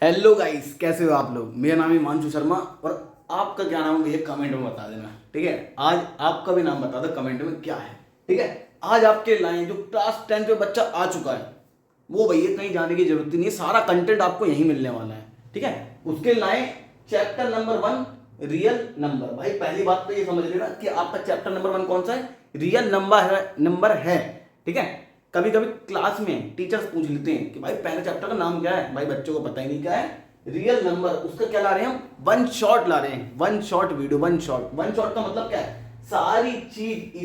Hello guys, कैसे हो आप लोग। मेरा नाम है हिमांशु शर्मा और आपका क्या नाम है भैया कमेंट में बता देना। ठीक है, आज आपका भी नाम बता दो कमेंट में क्या है। ठीक है, आज आपके लाए जो क्लास 10 पे बच्चा आ चुका है वो भैया कहीं जाने की जरूरत ही नहीं है, सारा कंटेंट आपको यहीं मिलने वाला है। ठीक है, उसके लाए चैप्टर नंबर 1 रियल नंबर। भाई पहली बात तो ये समझ लेना कि आपका चैप्टर नंबर 1 कौन सा है, रियल नंबर है। ठीक है, कभी कभी क्लास में टीचर्स पूछ लेते हैं कि भाई पहले चैप्टर का नाम क्या है। भाई बच्चों को पता ही नहीं क्या है रियल नंबर। उसका क्या ला रहे हैं हम, वन शॉट ला रहे हैं, one shot video. One shot का मतलब क्या है, सारी चीज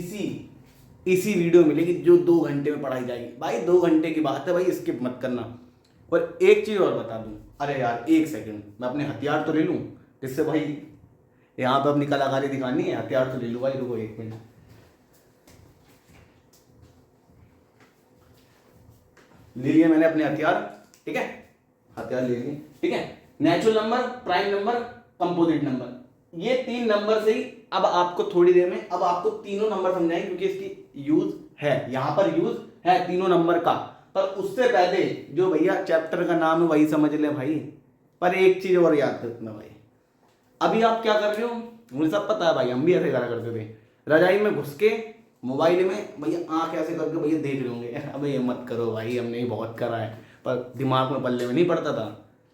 इसी वीडियो में मिलेगी जो 2 घंटे में पढ़ाई जाएगी। भाई 2 घंटे की बात है भाई, स्किप मत करना। और एक चीज और बता दूं, अरे यार एक सेकंड मैं अपने हथियार तो ले लूं जिससे भाई यहाँ पे अपनी कलाकारी दिखानी है। हथियार तो ले लूं भाई, रुको 1 मिनट। ले लिए मैंने अपने हथियार। ठीक है, हथियार ले लिए। ठीक है, natural number, prime number, composite number, ये 3 नंबर से ही अब आपको थोड़ी देर में अब आपको तीनों नंबर समझाएंगे क्योंकि इसकी यूज है, यहां पर यूज है तीनों नंबर का। पर उससे पहले जो भैया चैप्टर का नाम है वही समझ ले भाई। पर एक चीज और याद रखना भाई, अभी आप क्या कर रहे हो मुझे सब पता है भाई, हम भी ऐसे करा करते थे। रजाई में घुस के मोबाइल में भैया आंख ऐसे करके भैया देख रहे होंगे। अबे ये मत करो भाई, हमने ही बहुत करा है। पर दिमाग में पल्ले में नहीं पड़ता था।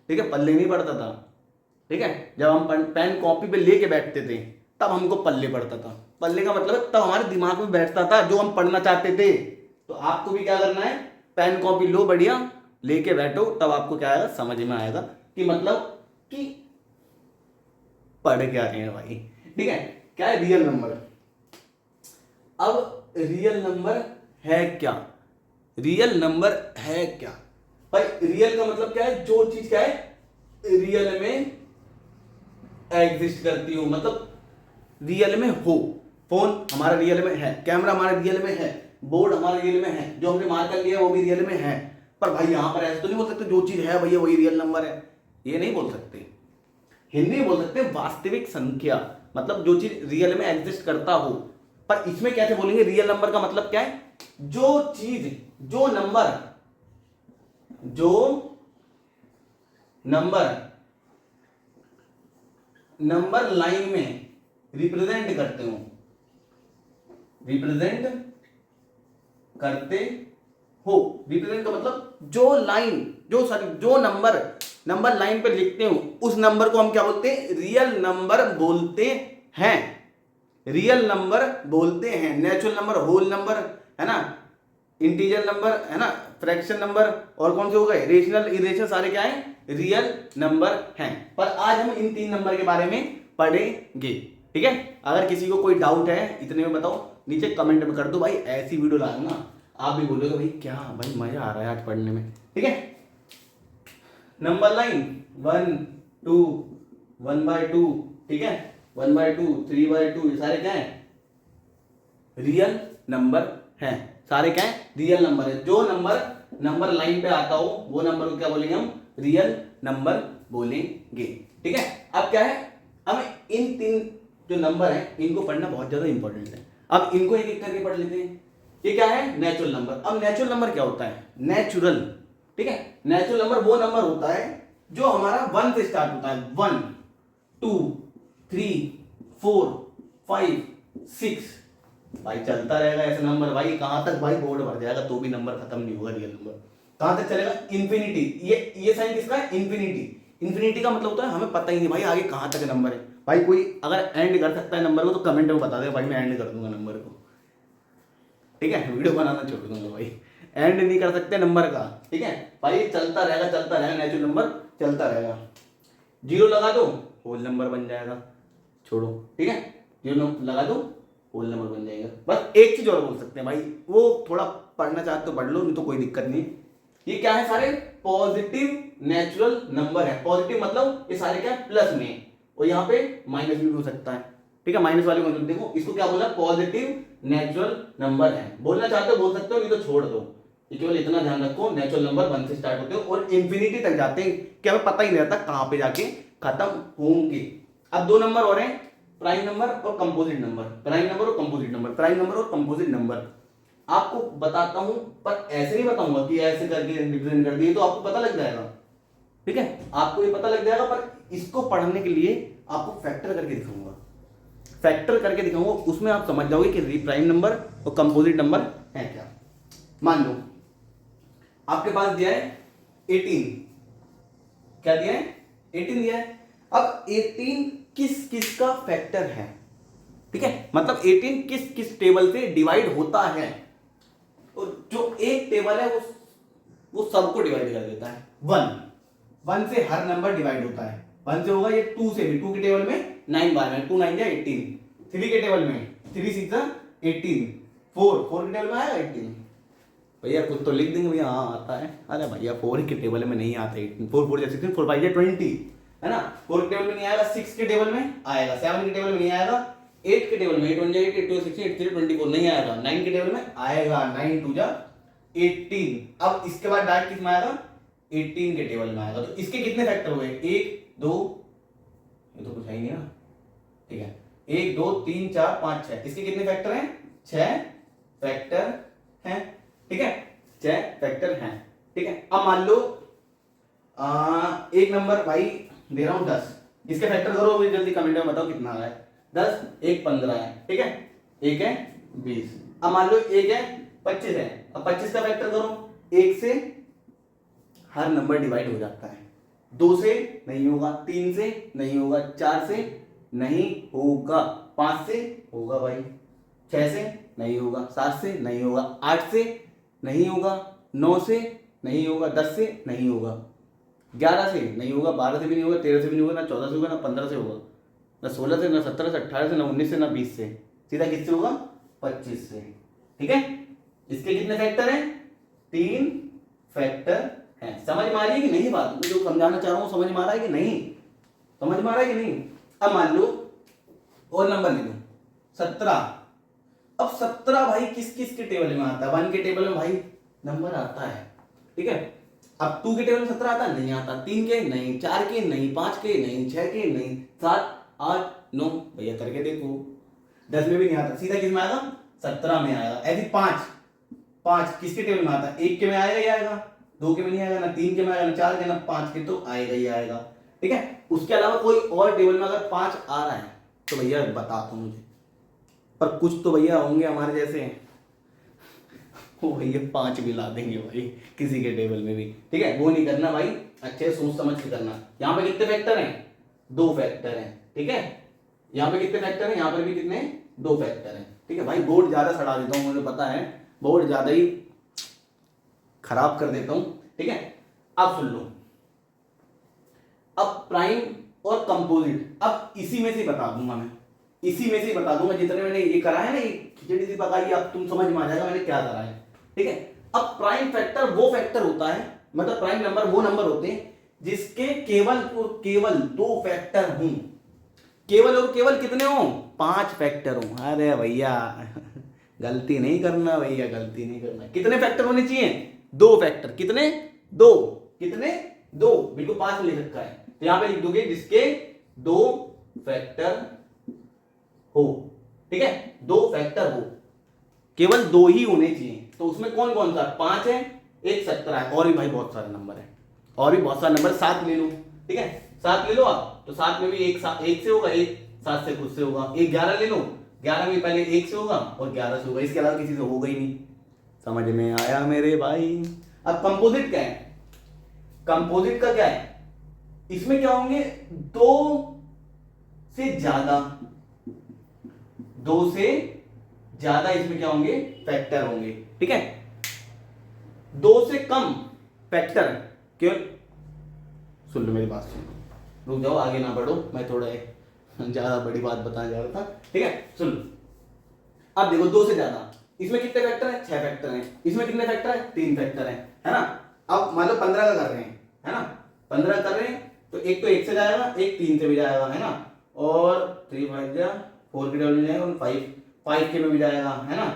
ठीक है, पल्ले नहीं पड़ता था। ठीक है, जब हम पेन कॉपी पे लेके बैठते थे तब हमको पल्ले पड़ता था। पल्ले का मतलब है तब हमारे दिमाग में बैठता था जो हम पढ़ना चाहते थे। तो आपको भी क्या करना है, पेन कॉपी लो बढ़िया लेके बैठो, तब आपको क्या आएगा समझ में आएगा कि मतलब कि पढ़ क्या रहे हैं भाई। ठीक है, क्या है रियल नंबर। अब रियल नंबर है क्या, रियल नंबर है क्या भाई। रियल का मतलब क्या है, जो चीज क्या है रियल में एग्जिस्ट करती हो, मतलब रियल में हो। फोन हमारा रियल में है, कैमरा हमारा रियल में है, बोर्ड हमारा रियल में है, जो हमने मार्कर लिया वो भी रियल में है। पर भाई यहां पर ऐसे तो नहीं बोल सकते जो चीज है भैया वही रियल नंबर है, ये नहीं बोल सकते। हिंदी में बोल सकते हैं वास्तविक संख्या, मतलब जो चीज रियल में एग्जिस्ट करता हो। पर इसमें कैसे बोलेंगे, रियल नंबर का मतलब क्या है, जो चीज जो नंबर लाइन में रिप्रेजेंट करते हो, रिप्रेजेंट का मतलब जो लाइन जो नंबर लाइन पे लिखते हो उस नंबर को हम क्या बोलते हैं, रियल नंबर बोलते हैं। रियल नंबर बोलते हैं। नेचुरल नंबर, होल नंबर है ना, इंटीजर नंबर है ना, फ्रैक्शन नंबर, और कौन से हो गए रेशनल इरेशनल, सारे क्या है रियल नंबर हैं। पर आज हम इन 3 नंबर के बारे में पढ़ेंगे। ठीक है, अगर किसी को कोई डाउट है इतने में बताओ, नीचे कमेंट में कर दो भाई, ऐसी वीडियो लाऊंगा आप भी बोलोगे भाई क्या भाई मजा आ रहा है आज पढ़ने में। ठीक है, नंबर लाइन 1 2 1/2। ठीक है, 1/2 3/2, ये सारे क्या है रियल नंबर हैं। सारे क्या है रियल नंबर है। जो नंबर लाइन पे आता हो वो नंबर को क्या बोलेंगे हम, रियल नंबर बोलेंगे। ठीक है, अब क्या है, हमें इन 3 जो नंबर है इनको पढ़ना बहुत ज्यादा इंपॉर्टेंट है। अब इनको एक एक करके पढ़ लेते हैं। ये क्या है नेचुरल नंबर। अब नेचुरल नंबर क्या होता है, नेचुरल। ठीक है, नेचुरल नंबर वो नंबर होता है जो हमारा 1 से स्टार्ट होता है। 1 2 3 4 5 6, भाई चलता रहेगा ऐसे नंबर। भाई कहां तक भाई बोर्ड भर जाएगा तो भी नंबर खत्म नहीं होगा। रियल नंबर कहां तक चलेगा, इंफिनिटी। ये साइन किसका है, इंफिनिटी का मतलब होता है हमें पता ही नहीं भाई आगे कहां तक नंबर है। भाई कोई अगर एंड कर सकता है नंबर को तो कमेंट में बता दे भाई, मैं एंड कर दूंगा नंबर को। ठीक है, वीडियो बनाना छोड़ दूंगा भाई, एंड नहीं कर सकते नंबर का। ठीक है भाई, चलता रहेगा नेचुरल नंबर चलता रहेगा। 0 लगा दो होल नंबर बन जाएगा, छोड़ो। ठीक है, 0 लगा दो होल नंबर बन जाएगा। बस एक चीज और बोल सकते हैं भाई, वो थोड़ा पढ़ना चाहते तो पढ़ लो, नहीं तो कोई दिक्कत नहीं। ये क्या है, सारे पॉजिटिव नेचुरल नंबर है। पॉजिटिव मतलब ये सारे क्या है प्लस में, और यहाँ पे माइनस भी हो सकता है। ठीक है, माइनस वाले को देखो, इसको क्या बोला, पॉजिटिव नेचुरल नंबर है। बोलना चाहते हो बोल सकते हो, नहीं तो छोड़ दो। केवल इतना ध्यान रखो, नेचुरल नंबर 1 से स्टार्ट होते हो और इंफिनिटी तक जाते हैं कि हमें पता ही नहीं रहता कहां पे जाके खत्म होंगे। अब 2 नंबर और हैं, प्राइम नंबर और कंपोजिट नंबर। प्राइम नंबर और कंपोजिट नंबर, प्राइम नंबर और कंपोजिट नंबर आपको बताता हूं, पर ऐसे नहीं बताऊंगा कि ऐसे करके रिप्रेजेंट कर दिए तो आपको पता लग जाएगा। ठीक है, आपको ये पता लग जाएगा, पर इसको पढ़ने के लिए आपको फैक्टर करके दिखाऊंगा, फैक्टर करके दिखाऊंगा, उसमें आप समझ जाओगे कि री प्राइम नंबर और कंपोजिट नंबर है क्या। मान लो आपके पास दिया है 18, क्या दिया है 18 दिया है। अब 18 किस किस का फैक्टर है, ठीक है, मतलब 18 किस किस टेबल से डिवाइड होता है, और जो एक टेबल है वो सबको डिवाइड कर देता है। 1 से हर नंबर डिवाइड होता है, 1 से होगा, ये 2 से भी, 2 के टेबल में 9 बार में 2 9 या 18, 3 के टेबल में 3 6 18, 4 के टेबल में आएगा 18। भैया कुछ तो लिख देंगे भैया, हाँ आता है, अरे भैया 4 के टेबल में नहीं आता 18, 4 4 16 4 5 20 है ना, 4 के टेबल में नहीं आएगा, 6 के टेबल में आएगा, 7 के टेबल में नहीं आएगा, 8 के टेबल में 8 1 8 8 2 16 8 3 24 नहीं आएगा, 9 के टेबल में आएगा, 9 2 18। अब इसके बाद डायरेक्ट किस में आएगा, 18 के टेबल में आएगा। तो इसके कितने फैक्टर हुए, 1 2, ये तो कुछ है ही नहीं ना, ठीक है, 1 2 3 4 5 6, इसके कितने फैक्टर हैं, 6 फैक्टर हैं, ठीक है, 6 फैक्टर हैं, ठीक है। अब मान लो एक नंबर भाई दे रहा हूं 10, इसके फैक्टर करो मुझे जल्दी कमेंट में बताओ कितना है, 10 1 15 है, ठीक है, एक है 20। अब मान लो एक है 25 है, अब 25 का फैक्टर करो, 1 से हर नंबर डिवाइड हो जाता है, 2 से नहीं होगा, 3 से नहीं होगा, 4 से नहीं होगा, 5 से होगा भाई, 6 से नहीं होगा, 7 से नहीं होगा, 8 से नहीं होगा, 9 से नहीं होगा, 10 से नहीं होगा, 11 से नहीं होगा, 12 से भी नहीं होगा, 13 से भी नहीं होगा, ना 14 से होगा, ना 15 से होगा, ना 16 से, ना 17 से, 18 से, ना 19 से, ना 20 से, सीधा किससे होगा, 25 से, ठीक है। इसके कितने फैक्टर हैं, 3 फैक्टर हैं। समझ में आ रही है कि नहीं बात, जो समझाना चाह रहा हूं समझ में आ रहा है कि नहीं, समझ में आ रहा है कि नहीं। अब मान लो और नंबर ले लो 17, अब 17 भाई किस किस के टेबल में आता है, 1 के टेबल में भाई नंबर आता है, ठीक है। अब 2 के टेबल में 17 आता नहीं आता, 3 के नहीं, 4 के नहीं, 5 के नहीं, 6 के नहीं, 7 8 9, भैया करके देखो, 10 में भी नहीं आता, सीधा किस में आएगा, 17 में आएगा। ऐसे 5 किसके टेबल में आता है, 1 के में आएगा ही आएगा, 2 के में नहीं आएगा, ना 3 के में आएगा, ना 4 के, ना 5 के, तो आएगा ही आएगा, ठीक है। उसके अलावा कोई और टेबल में अगर 5 आ रहा है तो भैया बता दो मुझे, पर कुछ तो भैया होंगे हमारे जैसे, वो भैया 5 भी ला देंगे भाई किसी के टेबल में भी, ठीक है। वो नहीं करना भाई, अच्छे सोच समझ के करना। यहाँ पे कितने फैक्टर हैं, 2 फैक्टर हैं, ठीक है। यहाँ पे कितने फैक्टर हैं, यहाँ पर भी कितने, 2 फैक्टर हैं, ठीक है भाई। बोर्ड ज्यादा सड़ा देता हूँ, मुझे पता है, बोर्ड ज्यादा ही खराब कर देता हूं, ठीक है। अब सुन लो, अब प्राइम और कंपोजिट, अब इसी में से बता दूंगा मैं, इसी में से बता दूंगा, जितने मैंने ये करा है ना, ये खिचड़ी सी पकाई, अब तुम समझ में आ जाएगा मैंने क्या करा है, ठीक है। अब प्राइम फैक्टर वो फैक्टर होता है, मतलब प्राइम नंबर वो नंबर होते हैं जिसके केवल और केवल 2 फैक्टर हों, केवल और केवल कितने हों, 5 फैक्टर हों। अरे भैया गलती नहीं करना भैया, गलती नहीं करना। कितने फैक्टर होने चाहिए, 2 फैक्टर, कितने, 2, कितने, 2, बिल्कुल 5 में लिख रखा है, तो यहां पे लिख दोगे जिसके 2 फैक्टर हो, ठीक है, 2 फैक्टर हो, केवल 2 ही होने चाहिए। तो उसमें कौन कौन सा, 5 है, एक 17 है, और भी भाई बहुत सारे नंबर है, और भी बहुत सारे नंबर, 7 ले लो, ठीक है, 7 ले लो आप, तो 7 में भी एक से होगा, एक 7 से खुद से होगा, एक 11 ले लो, 11 में पहले 1 से होगा और 11 से होगा, इसके अलावा किसी से होगा ही नहीं। समझ में आया मेरे भाई। अब कंपोजिट क्या है, कंपोजिट का क्या है, इसमें क्या होंगे, 2 से ज्यादा, 2 से ज्यादा इसमें क्या होंगे, फैक्टर होंगे, ठीक है। 2 से कम फैक्टर, क्यों, सुन लो मेरी बात, सुन लो, रुक जाओ, आगे ना बढ़ो, मैं थोड़ा ज्यादा बड़ी बात बताने जा रहा था, ठीक है, सुन लो। अब देखो 2 से ज्यादा, इसमें कितने फैक्टर हैं, 6 फैक्टर हैं, इसमें कितने फैक्टर हैं, 3 फैक्टर हैं, है ना। अब मान लो 15 का कर रहे हैं, है ना, 15 कर रहे हैं, तो एक तो 1 से जाएगा, एक 3 से भी जाएगा, है ना, और 3 5 जा 4 के टेबल में जाएगा, और 5 के में भी जाएगा, है ना,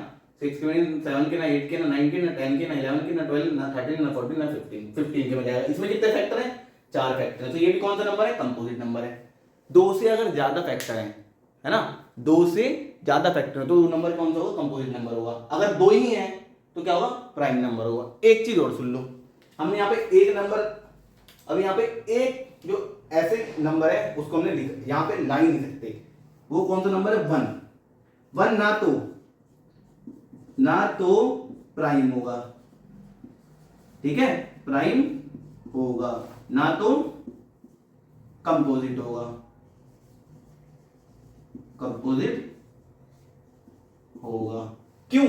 6 के में, 7 के ना, 8 के ना, 9 के ना, 10 के ना, 11 के ना, 12 ना, 13 ना, 14 ना, 15 के में जाएगा। इसमें कितने फैक्टर हैं, 4 फैक्टर है, तो ये भी कौन सा नंबर है, कंपोजिट नंबर है। 2 से अगर ज्यादा फैक्टर है ना, 2 से ज्यादा फैक्टर है, तो नंबर कौन सा होगा, कंपोजिट नंबर होगा। अगर 2 ही है तो क्या होगा, प्राइम नंबर होगा। एक चीज और सुन लो, हमने यहाँ पे एक नंबर अब यहाँ पे एक जो ऐसे नंबर है उसको हमने लिखा, यहाँ पे ला ही नहीं सकते। वो कौन सा नंबर है? 1। 1 ना तो प्राइम होगा, ठीक है, प्राइम होगा, ना तो कंपोजिट होगा, कंपोजिट होगा। क्यों?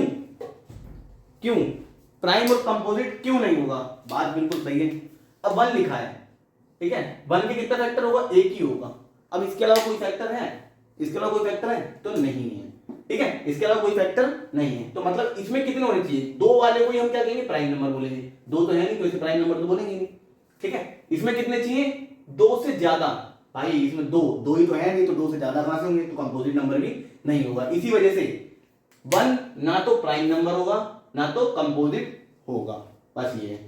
क्यों प्राइम और कंपोजिट क्यों नहीं होगा? बात बिल्कुल सही है। अब 1 लिखा है, ठीक है, 1 के कितना फैक्टर होगा? एक ही होगा। अब इसके अलावा कोई फैक्टर है? इसके अलावा कोई फैक्टर है? तो नहीं है, ठीक है, इसके अलावा कोई फैक्टर नहीं है। तो मतलब इसमें कितने होने चाहिए? 2 वाले को ही हम क्या कहेंगे? प्राइम नंबर बोलेंगे। 2 तो है नहीं तो इसे प्राइम नंबर तो बोलेंगे नहीं, ठीक है। इसमें कितने चाहिए? 2 से ज्यादा। भाई इसमें दो ही तो है नहीं, तो 2 से ज्यादा कहां से होंगे? तो कंपोजिट नंबर भी नहीं होगा। इसी वजह से 1 ना तो प्राइम नंबर होगा ना तो कंपोजिट होगा। बस ये है।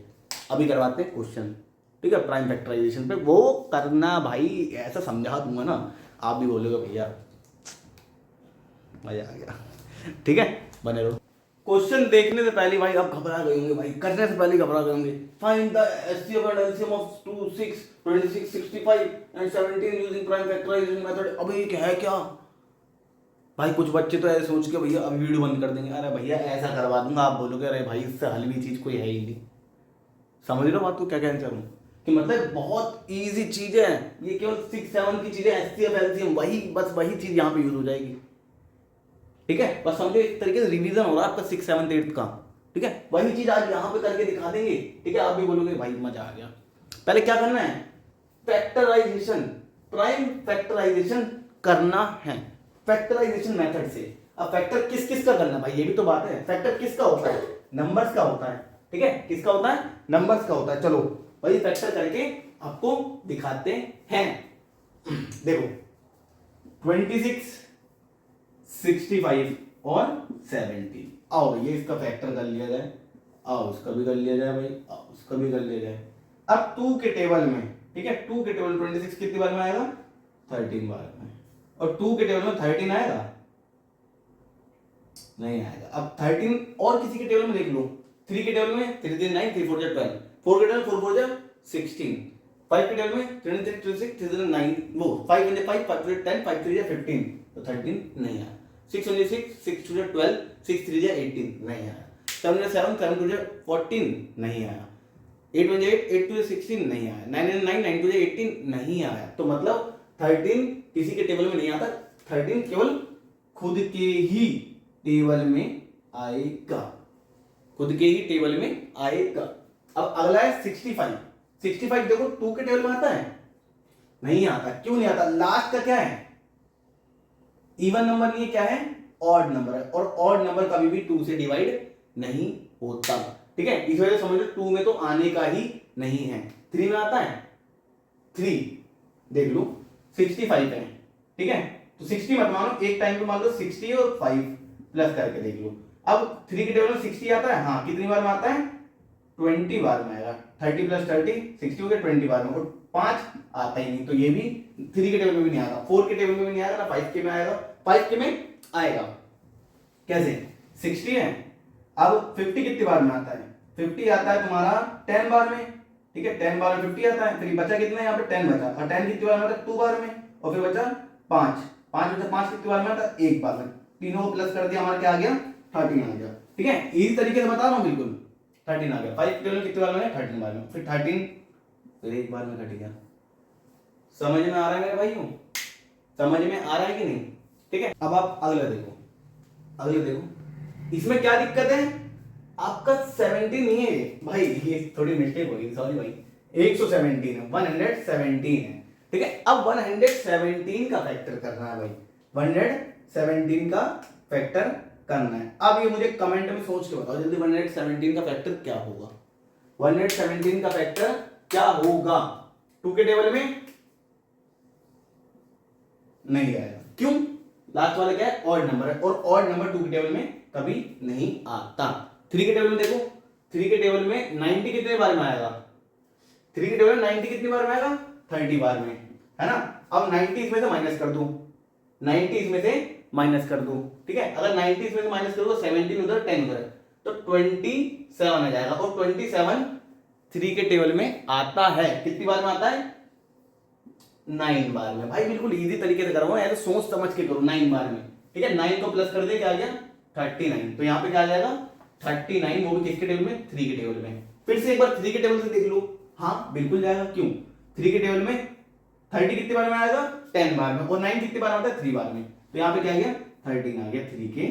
अभी करवाते हैं क्वेश्चन, ठीक है, प्राइम फैक्टराइजेशन पे। वो करना भाई ऐसा समझा दूंगा ना, आप भी बोलोगे भैया मजा आ गया, ठीक है, बने रहो। क्वेश्चन देखने से पहले भाई आप घबरा गए होंगे, भाई करने से पहले घबरा गए होंगे। Find the HCF and LCM of 2, 6, 26, 65 and 17 using prime factorisation method. अबे ये क्या है? क्या भाई कुछ बच्चे तो ऐसे सोच के भैया अब वीडियो बंद कर देंगे। अरे भैया ऐसा करवा दूंगा, आप बोलोगे अरे भाई इससे हल भी चीज कोई है ही नहीं। समझ रहे हो बात को क्या कहना चाह रहा हूँ? कि मतलब बहुत इजी चीज है ये, केवल 6, 7 की चीजें, एचसीएफ एलसीएम, वही बस वही चीज यहाँ पे यूज हो जाएगी, ठीक है। बस समझो एक तरीके से रिवीजन हो रहा है आपका 6, 7, 8 का, ठीक है। वही चीज आज यहाँ पे करके दिखा देंगे, ठीक है। आप भी बोलोगे भाई मजा आ गया। पहले क्या करना है? फैक्टराइजेशन, प्राइम फैक्टराइजेशन करना है फैक्टराइजेशन मेथड से। अब फैक्टर किस किस का करना है भाई, ये भी तो बात है। फैक्टर किसका होता है? नंबर्स का होता है, ठीक है। किसका होता है? नंबर्स का होता है। चलो भाई फैक्टर करके आपको दिखाते हैं। देखो 26, 65 और 70। आओ भैया इसका फैक्टर कर लिया जाए, आओ इसका भी कर लिया जाए भाई, आओ उसका भी कर लिया जाए। अब 2 के टेबल में, ठीक है, 2 के टेबल 26 कितनी बार में आएगा? 13 बार में। और 2 के टेबल में 13 आएगा? नहीं आएगा। अब 13 और किसी के टेबल में देख लो। 3 के टेबल में 3 3 9 3 4 12, 4 के टेबल 4 4 16, 5 के टेबल में 3 3 3 6 3 9, वो 5 1 5 5 3 10 5 3 15, तो 13 नहीं आया। 6 1 6 6 2 12 6 3 18 नहीं आया। 7 7 7 2 14 नहीं आया। 8 1 8 8 2 16 नहीं आया। 9 9 9 2 18 नहीं आया। तो मतलब 13 किसी के टेबल में नहीं आता, 13 केवल खुद के ही टेबल में आएगा, खुद के ही टेबल में आएगा। अब अगला है 65। 65 देखो 2 के टेबल में आता है? नहीं आता। क्यों नहीं आता? लास्ट का क्या है? इवन नंबर नहीं है, क्या है? ऑड नंबर है। और ऑड नंबर कभी भी 2 से डिवाइड नहीं होता, ठीक है। इस वजह से समझ लो 2 में तो आने का ही नहीं है। 3 में आता है? 3 देख लो 65 है, ठीक है। तो 60 मत मानो, एक टाइम पे मान लो 60 और 5 प्लस करके देख लो। अब 3 के टेबल में 60 आता है? हाँ। कितनी बार में आता है? 20 बार में आएगा। 30 प्लस 30 60 हो गया 20 बार में। और 5 आता ही नहीं, तो ये भी 3 के टेबल में भी नहीं आएगा, 4 के टेबल में भी नहीं आएगा ना 5 के में आएगा। 5 के में आएगा कैसे? 60 है। अब 50 कितनी बार में आता है? 50 आता है तुम्हारा 10 बार में, ठीक है। 10 बार में 50 आता है। फिर बचा कितना? यहाँ पे 10 बचा। और 10 कितनी बार में आता है? 2 बार में। और फिर बचा 5 बचा। 5 कितनी बार में आता है? 1 बार में। तीनों को प्लस कर दिया, हमारा क्या आ गया? 13 आ गया, ठीक है। इसी तरीके से बता रहा हूँ, बिल्कुल 13 आ गया। 5 के टेबल कितनी बार में? 13 बार में। फिर 13 फिर 1 बार में घट गया। समझ में आ रहा है मेरे भाइयों? समझ में आ रहा है कि नहीं? ठीक है। अब आप अगला देखो, अगले देखो इसमें क्या दिक्कत है? आपका 70 नहीं है भाई, ये थोड़ी मिस्टेक हो गई, सॉरी भाई। 117 है, 117 है, ठीक है। अब 117 का फैक्टर करना है भाई, 117 का फैक्टर करना है। अब ये मुझे कमेंट में सोच के बताओ जल्दी, 117 का फैक्टर क्या होगा? 117 का फैक्टर क्या होगा? 2 के टेबल में नहीं आएगा। क्यों? लास्ट वाला क्या है? ऑड नंबर है, और ऑड नंबर 2 के टेबल में कभी नहीं आता। 3 के टेबल में देखो, 3 के टेबल में 90 कितने बार में आएगा? 3 के टेबल में 90 कितनी बार में आएगा? 30 बार में, है ना। अब 90 इसमें से माइनस कर दूं, 90 इसमें से माइनस कर दूं, ठीक है। अगर 90 इसमें से माइनस करूं तो 17 उधर 10 उधर, तो 27 आ जाएगा। और 27 3 के टेबल में आता है। कितनी बार में आता है? 9 बार में। भाई बिल्कुल इजी तरीके से करो, ऐसे सोच समझ के करो। 9 बार में, ठीक है। 9 को प्लस कर दे, क्या आ गया? 39। तो यहाँ पे क्या आ जाएगा? 39, वो भी किसके टेबल में? 3 के टेबल में। फिर से एक बार 3 के टेबल से देख लो। हाँ बिल्कुल जाएगा, क्यों? 3 के टेबल में 30 कितने बार में आएगा? 10 बार में। और 9 कितने बार में आता है? 3 बार में। तो यहाँ पे क्या आ गया? 13 आ गया 3 के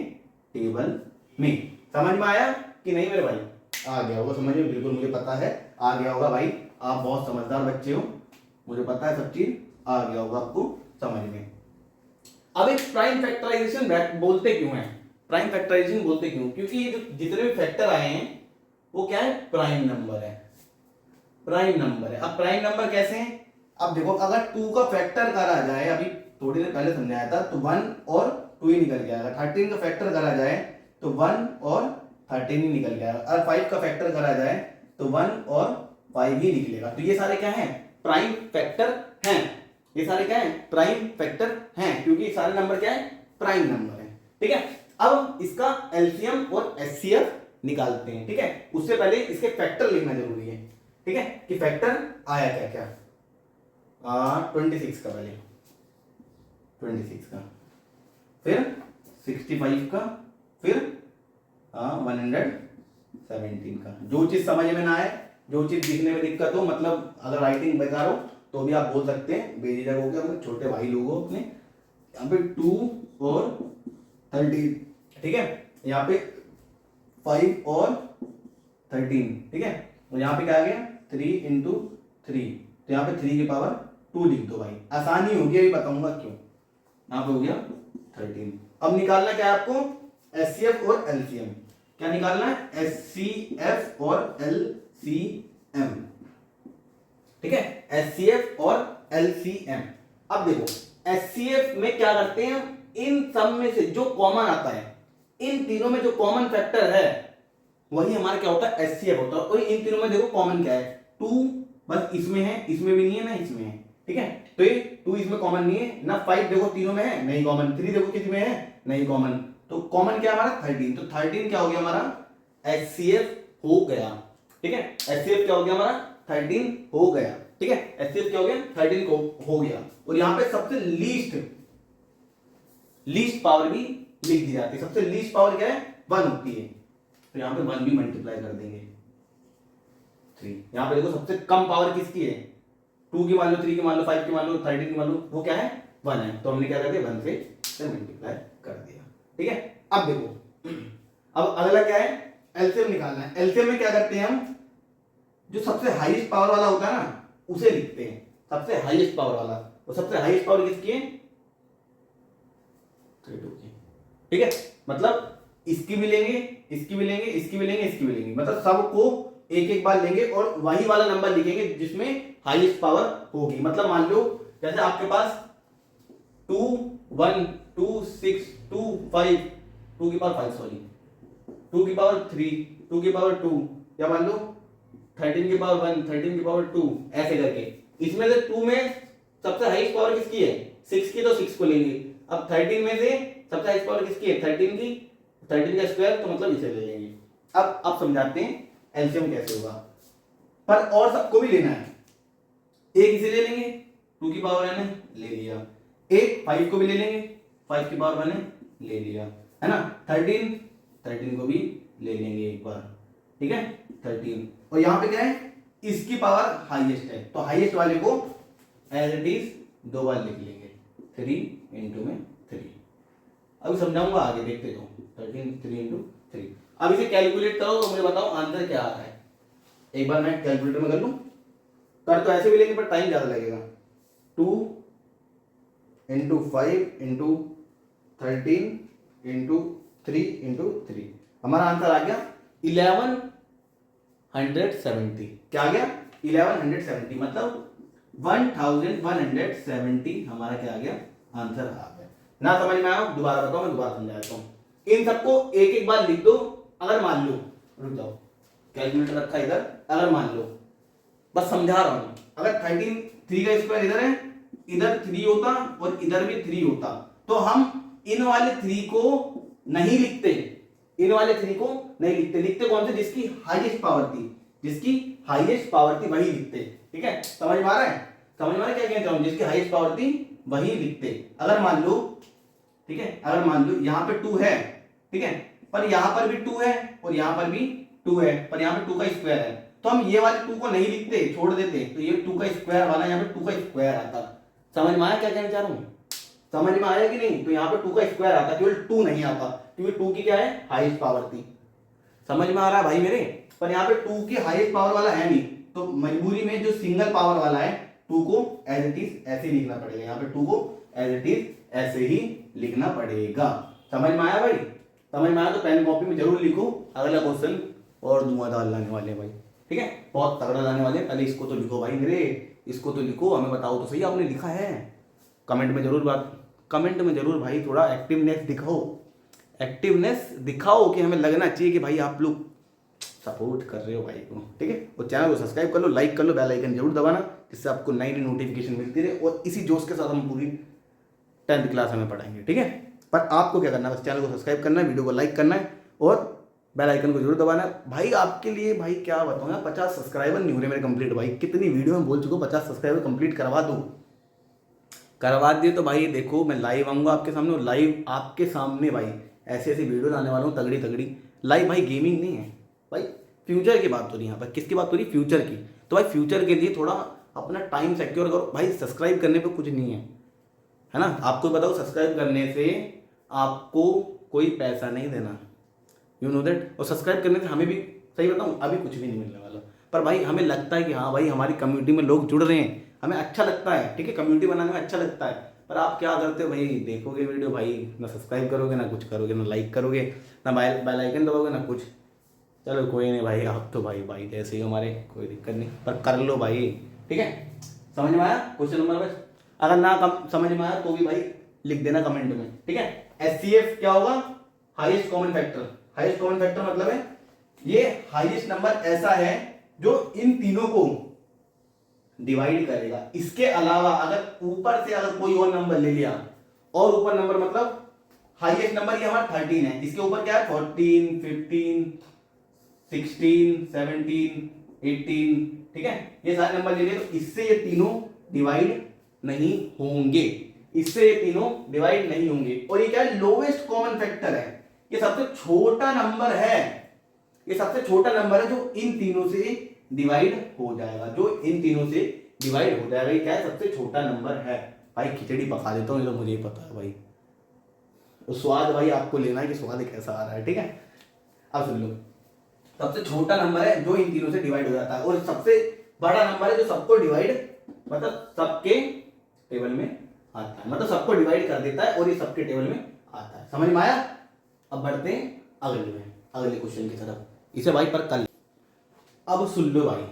टेबल में। समझ में आया कि नहीं मेरे भाई? आ गया होगा समझ में, बिल्कुल मुझे पता है आ गया होगा भाई, आप बहुत समझदार बच्चे हो, मुझे पता है सब चीज आ गया होगा आपको समझ में। अब एक प्राइम फैक्टराइजेशन बोलते क्यों है? प्राइम फैक्टराइजेशन बोलते क्यों? क्योंकि ये जो जितने भी फैक्टर आए हैं वो क्या है? प्राइम नंबर है। प्राइम नंबर है। अब प्राइम नंबर कैसे हैं? अब देखो, अगर 2 का फैक्टर करा जाए, अभी थोड़ी देर पहले समझाया था, तो 1 और 2 ही निकल के आएगा। 13 का फैक्टर करा जाए तो 1 और 13 ही निकल के आएगा। और 5 का फैक्टर करा जाए तो 1 और 5 ही निकलेगा। तो ये सारे क्या हैं? प्राइम फैक्टर हैं। ये सारे क्या है? प्राइम फैक्टर हैं, क्योंकि सारे नंबर क्या है? प्राइम नंबर है, ठीक है। अब इसका एलसीएम और एचसीएफ निकालते हैं, ठीक है। उससे पहले इसके फैक्टर लिखना जरूरी है, ठीक है, कि फैक्टर आया क्या क्या। 26 का, पहले 26 का, फिर 65 का, फिर 117 का। जो चीज समझ में ना आए, जो चीज लिखने में दिक्कत हो, मतलब अगर राइटिंग बेकार हो तो भी आप बोल सकते हैं, बेझिझक हो गया, अपने छोटे भाई लोग हो अपने। यहाँ पे 2 और 13, ठीक है। यहाँ पे 5 और 13, ठीक है। और यहाँ पे क्या आ गया? 3 × 3, तो यहाँ पे 3 की पावर 2 लिख दो भाई, आसानी होगी, अभी बताऊंगा क्यों। यहाँ पे हो गया 13। अब निकालना क्या है आपको? एचसीएफ और एलसीएम। क्या निकालना है? एचसीएफ और एलसीएम, ठीक है। एचसीएफ और एलसीएम। अब देखो, एचसीएफ में क्या करते हैं हम? इन सब में से जो कॉमन आता है, इन तीनों में जो कॉमन फैक्टर है वही हमारा क्या होता है? एचसीएफ होता है। और इन तीनों में देखो कॉमन क्या है? 2 बस इसमें है, इसमें भी नहीं है ना इसमें है, ठीक है। तो ये 2 इसमें कॉमन नहीं है ना, 5 देखो तीनों में है, नहीं कॉमन। 3 देखो किसी में है, नहीं कॉमन। तो कॉमन क्या हमारा? 13। तो 13 क्या हो गया हमारा? एचसीएफ हो गया, ठीक है। एचसीएफ क्या हो गया हमारा? 13 हो गया, ठीक है। एचसीएफ क्या हो गया? 13 को हो गया। और यहाँ पे सबसे लीस्ट पावर भी लिख दी जाती है। सबसे लीस्ट पावर क्या है? 1 होती है। तो यहाँ पे 1 भी मल्टीप्लाई कर देंगे 3। यहाँ पे देखो सबसे कम पावर किसकी है? 2 की मान लो, 3 की मान लो, 5 की मान लो, 13 की मान लो, वो क्या है? 1 है। तो हमने क्या कर दिया? 1 से मल्टीप्लाई कर दिया, ठीक है। अब देखो, अब अगला क्या है? एलसीएम निकालना है। एलसीएम में क्या करते हैं हम? जो सबसे हाईएस्ट पावर वाला होता है ना, उसे लिखते हैं। सबसे हाईएस्ट पावर वाला, और सबसे हाईएस्ट पावर किसकी है? 32 की, ठीक है। मतलब इसकी भी लेंगे, इसकी भी लेंगे, इसकी भी लेंगे, इसकी भी लेंगे, मतलब सबको एक एक बार लेंगे और वही वाला नंबर लिखेंगे जिसमें हाईएस्ट पावर होगी। मतलब मान लो जैसे आपके पास 2 1 2 6 2 5 2 की पावर 5 सॉरी 2 की पावर 3 2 की पावर 2, या मान लो 13 की पावर 1 13 की पावर 2, ऐसे करके। इसमें से 2 में सबसे हाईएस्ट पावर किसकी है? 6 की, तो 6 को लेंगे। अब 13 में से सबसे हाईएस्ट पावर किसकी है? 13 की, 13 का स्क्वायर, तो मतलब इसे ले लेंगे। अब समझाते हैं एलसीएम कैसे होगा, पर और सबको भी लेना है। एक इसे ले लेंगे, 2 की पावर n ले लिया। एक 5 को भी ले लेंगे, 5 की पावर 1 ले लिया, है ना। 13 को भी ले लेंगे एक बार, ठीक है। 13, और यहाँ पे क्या है? इसकी पावर हाईएस्ट है, तो हाईएस्ट वाले को एज इट इज 2 बार लिख लेंगे, 3 × 3। अभी समझाऊंगा आगे, देखते जाओ। 13 3 × 3। अब इसे कैलकुलेट करो तो मुझे बताओ आंसर क्या आ रहा है। एक बार मैं कैलकुलेटर में कर लूं। कर तो ऐसे भी लेंगे पर टाइम ज्यादा लगेगा। 2 × 5 × 13 × 3 × 3, हमारा आंसर आ गया 1170। क्या आ गया? 1170, मतलब 1170 हमारा क्या आ गया? आंसर आ गया। ना समझ में आया दोबारा बताओ, मैं दोबारा समझाता हूँ। इन सबको एक एक बार लिख दो। अगर मान लो, रुक जाओ, कैलकुलेटर रखा इधर, अगर मान लो, बस समझा रहा हूं, अगर 13 3 का स्क्वायर इधर है, इधर 3 होता और इधर भी 3 होता, तो हम इन वाले 3 को नहीं लिखते। इन वाले 3 को नहीं लिखते। लिखते कौन से? जिसकी हाईएस्ट पावर थी, जिसकी हाईएस्ट पावर थी वही लिखते। ठीक है, समझ में आ रहा है? समझ में आ रहा है क्या कहना चाहूँ? जिसकी हाईएस्ट पावर थी वही लिखते। अगर मान लो, ठीक है, अगर मान लो यहाँ पे 2 है, ठीक है, पर यहाँ पर भी 2 है और यहाँ पर भी 2 है, पर यहाँ पे 2 का स्क्वायर है, तो हम ये वाले 2 को नहीं लिखते, छोड़ देते, तो ये 2 का स्क्वायर वाला यहाँ पे 2 का स्क्वायर आता। समझ में आया क्या कहना चाह रहा हूँ? समझ में आया कि नहीं? तो यहाँ पे 2 का स्क्वायर आता, केवल 2 नहीं आता, क्योंकि 2 की क्या है, हाईएस्ट पावर थी। समझ में आ रहा है भाई मेरे? पर यहाँ पे 2 की हाईएस्ट पावर वाला है नहीं, तो मजबूरी में जो सिंगल पावर वाला है 2 को एज इट इज ऐसे ही लिखना पड़ेगा। यहाँ पे 2 को एज इट इज ऐसे ही लिखना पड़ेगा। समझ में आया भाई? समझ में आया तो पेन कॉपी में जरूर लिखो। अगला क्वेश्चन और धुआंधार लाने वाले भाई, ठीक है, बहुत तगड़ा लाने वाले। पहले इसको तो लिखो भाई मेरे, इसको तो लिखो, हमें बताओ तो सही आपने लिखा है। कमेंट में जरूर कमेंट में जरूर भाई थोड़ा एक्टिवनेस दिखाओ, एक्टिवनेस दिखाओ कि हमें लगना चाहिए कि भाई आप लोग सपोर्ट कर रहे हो भाई को। ठीक है, और चैनल को सब्सक्राइब कर लो, लाइक कर लो, बेल आइकन जरूर दबाना, जिससे आपको नई नई नोटिफिकेशन मिलती रहे। और इसी जोश के साथ हम पूरी 10th क्लास में पढ़ाएंगे। ठीक है, पर आपको क्या करना है, बस चैनल को सब्सक्राइब करना है, वीडियो को लाइक करना है और बेल आइकन को जरूर दबाना है। भाई आपके लिए भाई क्या बताऊँ, 50 सब्सक्राइबर नहीं हो रहे मेरे कंप्लीट। भाई कितनी वीडियो में बोल चुका हूँ 50 सब्सक्राइबर कंप्लीट करवा दो, करवा दिए तो भाई देखो मैं लाइव आऊँगा आपके सामने, और लाइव आपके सामने भाई ऐसे ऐसी वीडियो लाने वाला हूँ तगड़ी तगड़ी लाइव। भाई गेमिंग नहीं है भाई, फ्यूचर की बात हो रही है यहाँ पर। किसकी बात हो रही है? फ्यूचर की। तो भाई फ्यूचर के लिए थोड़ा अपना टाइम सिक्योर करो भाई। सब्सक्राइब करने पे कुछ नहीं है ना, आपको बताओ, सब्सक्राइब करने से आपको कोई पैसा नहीं देना, यू नो दैट। और सब्सक्राइब करने से हमें भी, सही बताऊँ, अभी कुछ भी नहीं मिलने वाला, पर भाई हमें लगता है कि हाँ भाई हमारी कम्युनिटी में लोग जुड़ रहे हैं, हमें अच्छा लगता है। ठीक है, कम्युनिटी बनाने में अच्छा लगता है। पर आप क्या करते हो भाई, देखोगे वीडियो भाई, ना सब्सक्राइब करोगे, ना कुछ करोगे, ना लाइक करोगे, ना बेल आइकन दबाओगे, ना कुछ। चलो कोई नहीं भाई, आप तो भाई जैसे ही हमारे, कोई दिक्कत नहीं, पर कर लो भाई। ठीक है, समझ में आया क्वेश्चन नंबर? बस अगर ना समझ में आया तो भी भाई लिख देना कमेंट में। ठीक है, HCF क्या होगा? Highest common factor. Highest common factor मतलब है ये हाईएस्ट नंबर ऐसा है जो इन तीनों को डिवाइड करेगा। इसके अलावा अगर ऊपर से अगर कोई और नंबर ले लिया, और ऊपर नंबर मतलब हाईएस्ट नंबर ये हमारा 13 है, इसके ऊपर क्या है 14, 15, 16, 17, 18, ठीक है, ये सारे नंबर ले लिए, तो इससे ये तीनों डिवाइड नहीं होंगे, इससे ये तीनों डिवाइड नहीं होंगे। और ये क्या है? लोवेस्ट कॉमन फैक्टर है, ये सबसे छोटा नंबर है, ये सबसे छोटा नंबर है जो इन तीनों से डिवाइड हो जाएगा, जो इन तीनों से डिवाइड हो जाएगा। ये क्या है? सबसे छोटा नंबर है। भाई खिचड़ी पका देता हूँ, ये तो मुझे ही पता है भाई। तो स्वाद भाई आपको लेना है कि स्वाद कैसा आ रहा है। ठीक है, अब सुन लो, सबसे छोटा नंबर है जो इन तीनों से डिवाइड हो जाता है, और सबसे बड़ा नंबर है जो सबको डिवाइड, मतलब सबके टेबल में आता है, मतलब सबको डिवाइड कर देता है और ये सबके टेबल में आता है। समझ में आया? अब बढ़ते हैं अगले क्वेश्चन की तरफ। इसे भाई पर कल, अब सुन लो भाई,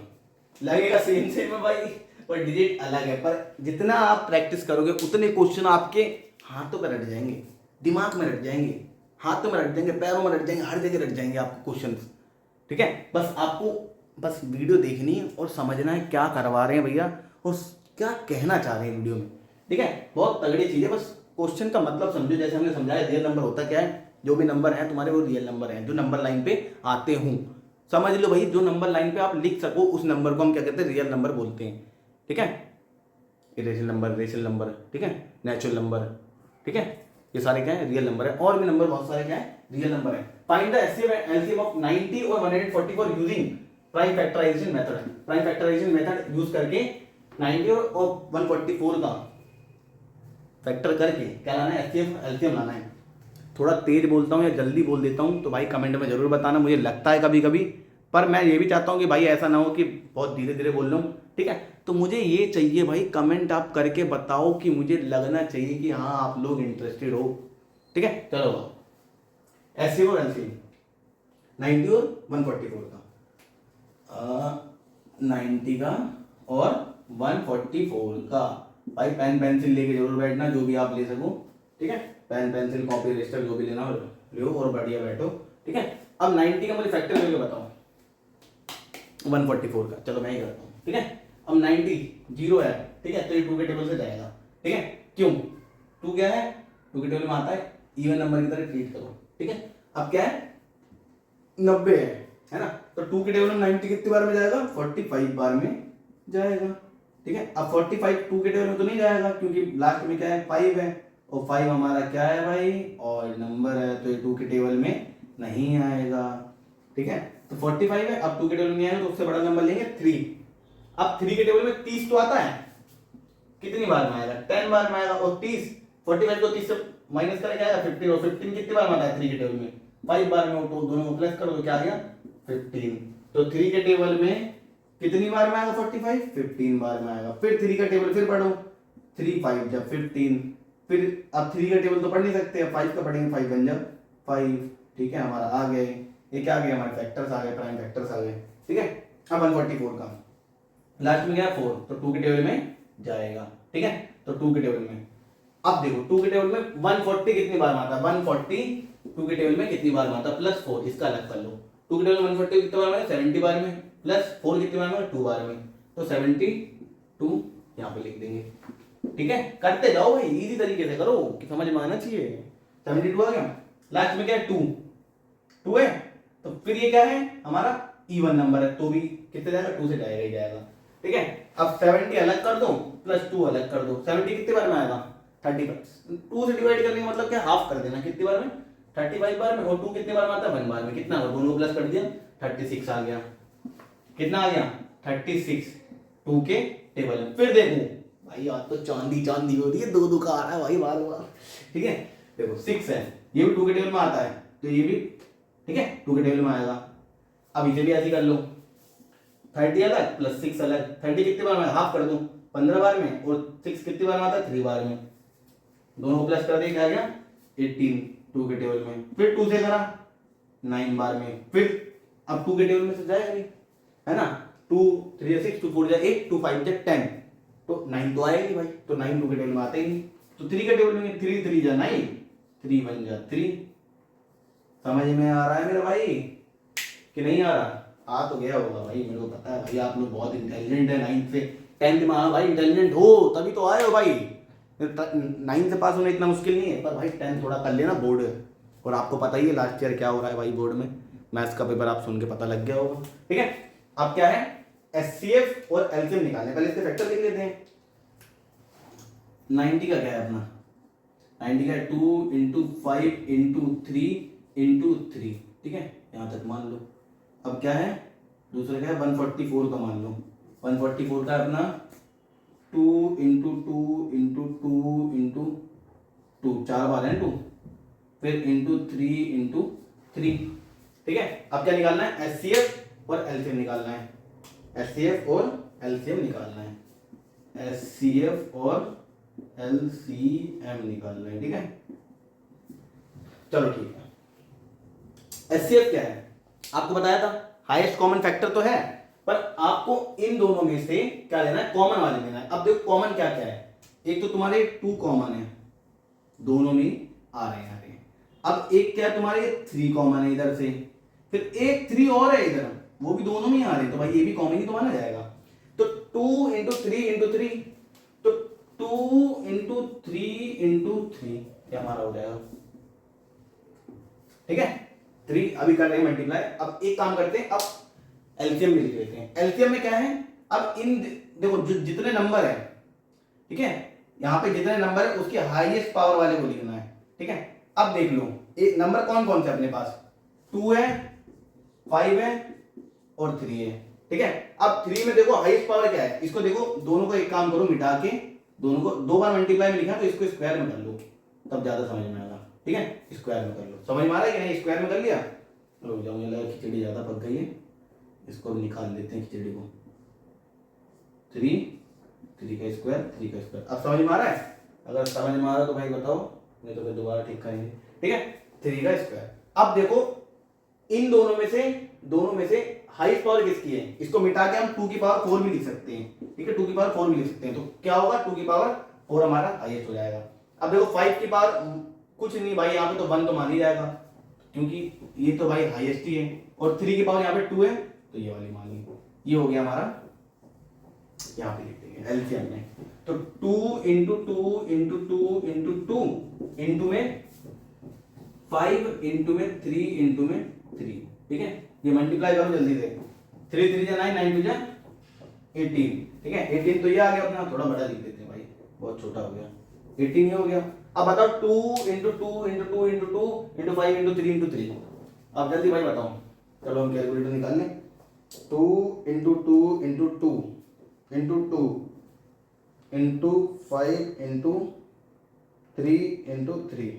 लगेगा सेम सेम है भाई, पर डिजिट अलग है, पर जितना आप प्रैक्टिस करोगे उतने क्वेश्चन आपके हाथों पर रट जाएंगे, दिमाग में रट जाएंगे, हाथों में रट जाएंगे, पैरों में रट जाएंगे, हर जगह रट जाएंगे आपको क्वेश्चन। ठीक है, बस आपको बस वीडियो देखनी है और समझना है क्या करवा रहे हैं भैया और क्या कहना चाह रहे हैं वीडियो में। ठीक है, बहुत तगड़ी चीज़ है, बस क्वेश्चन का मतलब समझो। जैसे हमने समझाया रियल नंबर होता क्या है, जो भी नंबर है तुम्हारे वो रियल नंबर है, जो नंबर लाइन पे आते हूँ। समझ लो भाई, जो नंबर लाइन पे आप लिख सको उस नंबर को हम क्या कहते हैं? रियल नंबर बोलते हैं। ठीक है, इरेशनल नंबर, रेशनल नंबर, ठीक है, नेचुरल नंबर, ठीक है, ये सारे क्या है? रियल नंबर है। और भी नंबर बहुत सारे क्या है? रियल नंबर है। फाइंड द एलसीएम ऑफ 90 और 144 using prime factorisation method. Prime factorisation method use करके 90 और 144 का फैक्टर करके क्या लाना है? एलसीएम लाना है। थोड़ा तेज बोलता हूँ या जल्दी बोल देता हूँ तो भाई कमेंट में जरूर बताना, मुझे लगता है कभी कभी, पर मैं ये भी चाहता हूँ कि भाई ऐसा ना हो कि बहुत धीरे धीरे बोल लूँ। ठीक है, तो मुझे ये चाहिए भाई, कमेंट आप करके बताओ कि मुझे लगना चाहिए कि हाँ आप लोग इंटरेस्टेड हो। ठीक है, चलो एलसीएम और एलसीएम 90 और 144 का, 90 का और 144 का। भाई पेन पेंसिल लेके जरूर बैठना, जो भी आप ले सको। ठीक है, पेन पेंसिल कॉपी रजिस्टर जो भी लेना हो लो और बढ़िया बैठो। ठीक है, अब 90 का मुझे फैक्टर करके बताओ 144 का। चलो मैं ही करता हूँ। ठीक है, अब 90 0 है, ठीक है, तो ये 2 के टेबल से जाएगा। ठीक है, क्यों? 2 क्या है? 2 के टेबल में आता है, इवन नंबर की तरह ट्रीट करो। ठीक है, अब क्या है? 90 है ना, तो तो 2 के टेबल में 90 कितनी बार में जाएगा, 45 बार में जाएगा। ठीक है, अब 45 2 के टेबल में तो नहीं जाएगा क्योंकि लास्ट में क्या है 5 है, और 5 हमारा क्या है भाई, और नंबर है, तो ये 2 के टेबल में नहीं आएगा। ठीक है, तो 45 है, अब 2 के टेबल में आएगा तो उससे बड़ा नंबर लेंगे 3। अब 3 के टेबल में 30 तो आता है, कितनी बार में आएगा, 10 बार में आएगा, और 30 45 को 30 से माइनस करके आएगा 15, और 15 कितनी बार में आता है 3 के टेबल में, 5 बार में, तो दोनों को प्लस करो तो क्या आ गया 15। तो 3 के टेबल में कितनी बार में आएगा 45, 15 बार में आएगा। फिर 3 का टेबल फिर पढ़ो, 3 5 जब 15, फिर अब 3 का टेबल तो पढ़ नहीं सकते, 5 का पढ़ेंगे, 5 बन जब 5। ठीक है, हमारा आ गए, ये क्या आ गया, हमारे फैक्टर्स आ गए, प्राइम फैक्टर्स आ गए। ठीक है, अब 144 का लास्ट में क्या है 4, तो 2 के टेबल में जाएगा। ठीक है, तो 2 के टेबल में, अब देखो 2 के टेबल में 140 कितनी बार में आता है, 140 2 के टेबल में कितनी बार में आता है, प्लस 4, इसका अलग कर लो। 2 के टेबल में 140 कितनी बार में, 70 बार में, प्लस 4 कितनी बार में, 2 बार में, तो 72 यहाँ पे लिख देंगे। ठीक है, करते जाओ भाई, इजी तरीके से करो कि समझ में आना चाहिए। 72 आ गया, लास्ट में क्या है 2 है, तो फिर ये क्या है हमारा इवन नंबर है, तो भी कितने जाएगा, 2 से जाएगा ही जाएगा। ठीक है, अब 70 अलग कर दो, प्लस 2 अलग कर दो, 70 कितनी बार में आएगा 35, 2 से डिवाइड करने का मतलब क्या, हाफ कर देना, कितनी बार में 35 बार में, और 2 कितने बार में आता है 1 बार में, कितना हुआ, दोनों को प्लस कर दिया 36 आ गया, कितना आ गया 36 2 के टेबल में। फिर देखो भाई आज तो चांदी चांदी हो रही है, 2 का आ रहा है भाई बार बार। ठीक है, देखो 6 है, ये भी 2 के टेबल में आता है, तो ये भी ठीक है 2 के टेबल में आएगा। अब इसे भी ऐसे कर लो, 30 अलग प्लस 6 अलग, 30 कितनी बार में, हाफ कर दो 15 बार में, और 6 कितनी बार में आता है 3 बार में, दोनों को प्लस कर दे, क्या आ गया 18 2 के टेबल में। फिर 2 से करा 9 बार में, फिर अब 2 के टेबल में से जाएगा नहीं, है ना, 2 3 6 2 4 जा 8 2 5 जा 10, तो 9 तो आएगी भाई, तो 9 2 के टेबल में आते ही नहीं, तो 3 के टेबल में 3 3 जा 9 3 1 जा 3। समझ में आ रहा है मेरे भाई कि नहीं आ रहा, आ तो गया होगा भाई, मेरे को पता है भाई आप लोग बहुत इंटेलिजेंट है, 9th से 10th में भाई इंटेलिजेंट हो तभी तो आए हो भाई। 9th से पास होना इतना मुश्किल नहीं है, पर भाई 10th थोड़ा कर लेना बोर्ड, और आपको पता ही है लास्ट ईयर क्या हो रहा है भाई, बोर्ड में मैथ्स का पेपर आप सुन के पता लग गया होगा। ठीक है, अब क्या है एचसीएफ और एलसीएम निकालने, पहले इसके फैक्टर लिख लेते हैं। 90 का क्या है अपना, 90 का 2 इंटू 5 इंटू 3 इंटू 3। ठीक है, यहाँ तक मान लो। अब क्या है दूसरा, क्या है 144 का मान लो, 144 का अपना 2 इंटू 2 इंटू 2 इंटू 2 4 बार है 2, फिर इंटू 3 इंटू 3। ठीक है, अब क्या निकालना है एचसीएफ और एलसीएम निकालना है, एचसीएफ और एलसीएम निकालना है, एचसीएफ और एलसीएम निकालना है। ठीक है, चलो ठीक है। एचसीएफ क्या है आपको बताया था, हाईएस्ट कॉमन फैक्टर तो है, पर आपको इन दोनों में से क्या लेना है, कॉमन वाले लेना है। अब देखो कॉमन क्या क्या है, एक तो तुम्हारे 2 कॉमन है, दोनों में आ रहे हैं। अब एक क्या है तुम्हारे 3 कॉमन है इधर से, फिर एक 3 और है इधर, वो भी दोनों में आ रहे हैं, तो भाई ये भी कॉमन ही तो माना जाएगा। तो 2 इंटू 3 इंटू 3, तो 2 इंटू 3 इंटू 3 क्या हमारा हो जाएगा। ठीक है, 3 अभी कर रहे हैं मल्टीप्लाई। अब एक काम करते हैं, अब एलसीएम भी लिख लेते हैं। एलसीएम में क्या है, अब इन देखो जितने नंबर है, ठीक है, यहाँ पे जितने नंबर है उसके हाईएस्ट पावर वाले को लिखना है। ठीक है, अब देख लो एक नंबर कौन कौन से अपने पास, 2 है 5 है और 3 है। ठीक है, अब 3 में देखो हाईएस्ट पावर क्या है, इसको देखो दोनों को एक काम करो मिटा के, दोनों को 2 बार मल्टीप्लाई में लिखा तो इसको स्क्वायर में कर लो, तब ज्यादा समझ में आएगा। ठीक है, स्क्वायर में कर लो, समझ में आ रहा है कि नहीं, स्क्वायर में कर लिया। रुक जाओ, मुझे लगा खिचड़ी ज्यादा पक गई है, इसको भी निकाल देते हैं खिचड़ी को। 3 का स्क्वायर 3 का स्क्वायर, अब समझ में आ रहा है, अगर समझ में आ रहा है तो भाई बताओ, नहीं तो फिर दोबारा ठीक करेंगे। ठीक है, 3 का स्क्वायर। अब देखो इन दोनों में से हाईएस्ट पावर किसकी है, इसको मिटा के हम 2 की पावर 4 भी लिख सकते हैं। ठीक है, 2 की पावर 4 भी लिख सकते हैं, तो क्या होगा 2 की पावर 4 हमारा हाईएस्ट हो जाएगा। अब देखो 5 की पावर कुछ नहीं भाई, यहाँ पे तो 1 तो मान ही जाएगा क्योंकि ये तो भाई हाईएस्ट ही है, और 3 की पावर यहाँ पे 2 है तो ये वाली मान ली, ये हो गया हमारा, यहाँ पे लिख देंगे एलसीएम में। तो 2 इंटू 2 इंटू 2 इंटू 2 इंटू में 5 इंटू में 3 इंटू में 3। ठीक है, ये मल्टीप्लाई करो जल्दी से, 3 3 9 9 2 18, ठीक है 18 तो ये आ गया अपना, थोड़ा बड़ा लिख देते हैं भाई, बहुत छोटा हो गया, 18 ये हो गया। अब बताओ 2 into 2 into 2 into 2 into 5 into 3 into 3, अब जल्दी भाई बताओ, चलो हम कैलकुलेटर निकाल लें। 2 into 2 into 2 into 2 into 5 into 3 into 3,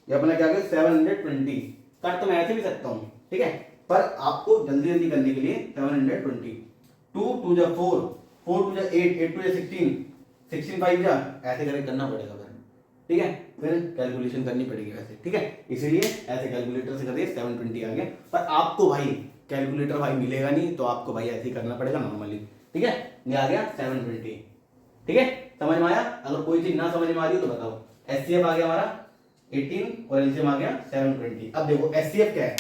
ये अपना क्या गया 720। कट तो मैं ऐसे भी सकता हूँ, ठीक है, पर आपको जल्दी जल्दी करने के लिए 720, 2 2 जा 4, 4 2 जा 8, 8 2 जा 16, 16 5 जा, ऐसे करके करना पड़ेगा फिर, ठीक है, फिर कैलकुलेशन करनी पड़ेगी वैसे, ठीक है, इसीलिए ऐसे कैलकुलेटर से कर दिए 720 आ गया। पर आपको भाई कैलकुलेटर भाई मिलेगा नहीं, तो आपको भाई ऐसे ही करना पड़ेगा नॉर्मली, ठीक है, ये आ गया 720, ठीक है, समझ में आया? अगर कोई चीज ना समझ में आ रही हो तो बताओ। एचसीएफ आ गया हमारा 18 और एलसीएम आ गया 720। अब देखो एचसीएफ क्या है,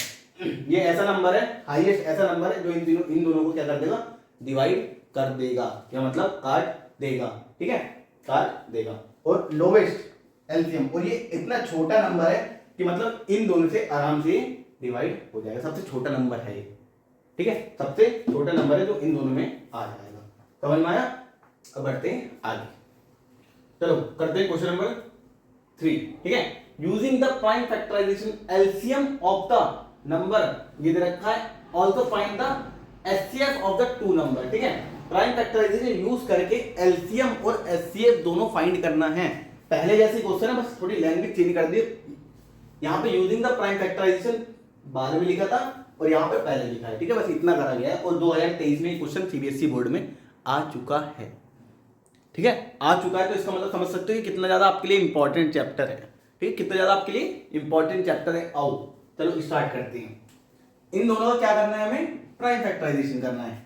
ये ऐसा नंबर है, हाईएस्ट ऐसा नंबर है जो इन दोनों को क्या कर देगा, डिवाइड कर देगा, क्या मतलब काट देगा, ठीक है, काट देगा। और लोवेस्ट एलसीएम, और ये इतना छोटा नंबर है कि मतलब इन दोनों से आराम से डिवाइड हो जाएगा, सबसे छोटा नंबर है ये, ठीक है, सबसे छोटा नंबर है जो इन दोनों में आ जाएगा। समझ में आया? अब बढ़ते हैं आगे, चलो करते हैं क्वेश्चन नंबर 3, ठीक है। Using the prime factorisation LCM of the number, ये दे रखा है, also find the HCF of the two number, ठीक है, प्राइम फैक्टराइजेशन यूज करके एलसीएम और एचसीएफ दोनों फाइंड करना है। पहले जैसे क्वेश्चन है, बस थोड़ी लैंग्वेज चेंज कर दी, यहाँ पे यूजिंग द प्राइम फैक्टराइजेशन बाद में लिखा था और यहाँ पे पहले लिखा है, ठीक है, बस इतना करा गया है। और 2023 में क्वेश्चन सीबीएसई बोर्ड में आ चुका है, ठीक है, आ चुका है, तो इसका मतलब समझ सकते हो कि कितना ज्यादा आपके लिए इंपॉर्टेंट चैप्टर है, ठीक है, कितना ज्यादा आपके लिए इंपॉर्टेंट चैप्टर है। आओ चलो स्टार्ट करते हैं। इन दोनों का क्या करना है, हमें प्राइम फैक्टराइजेशन करना है,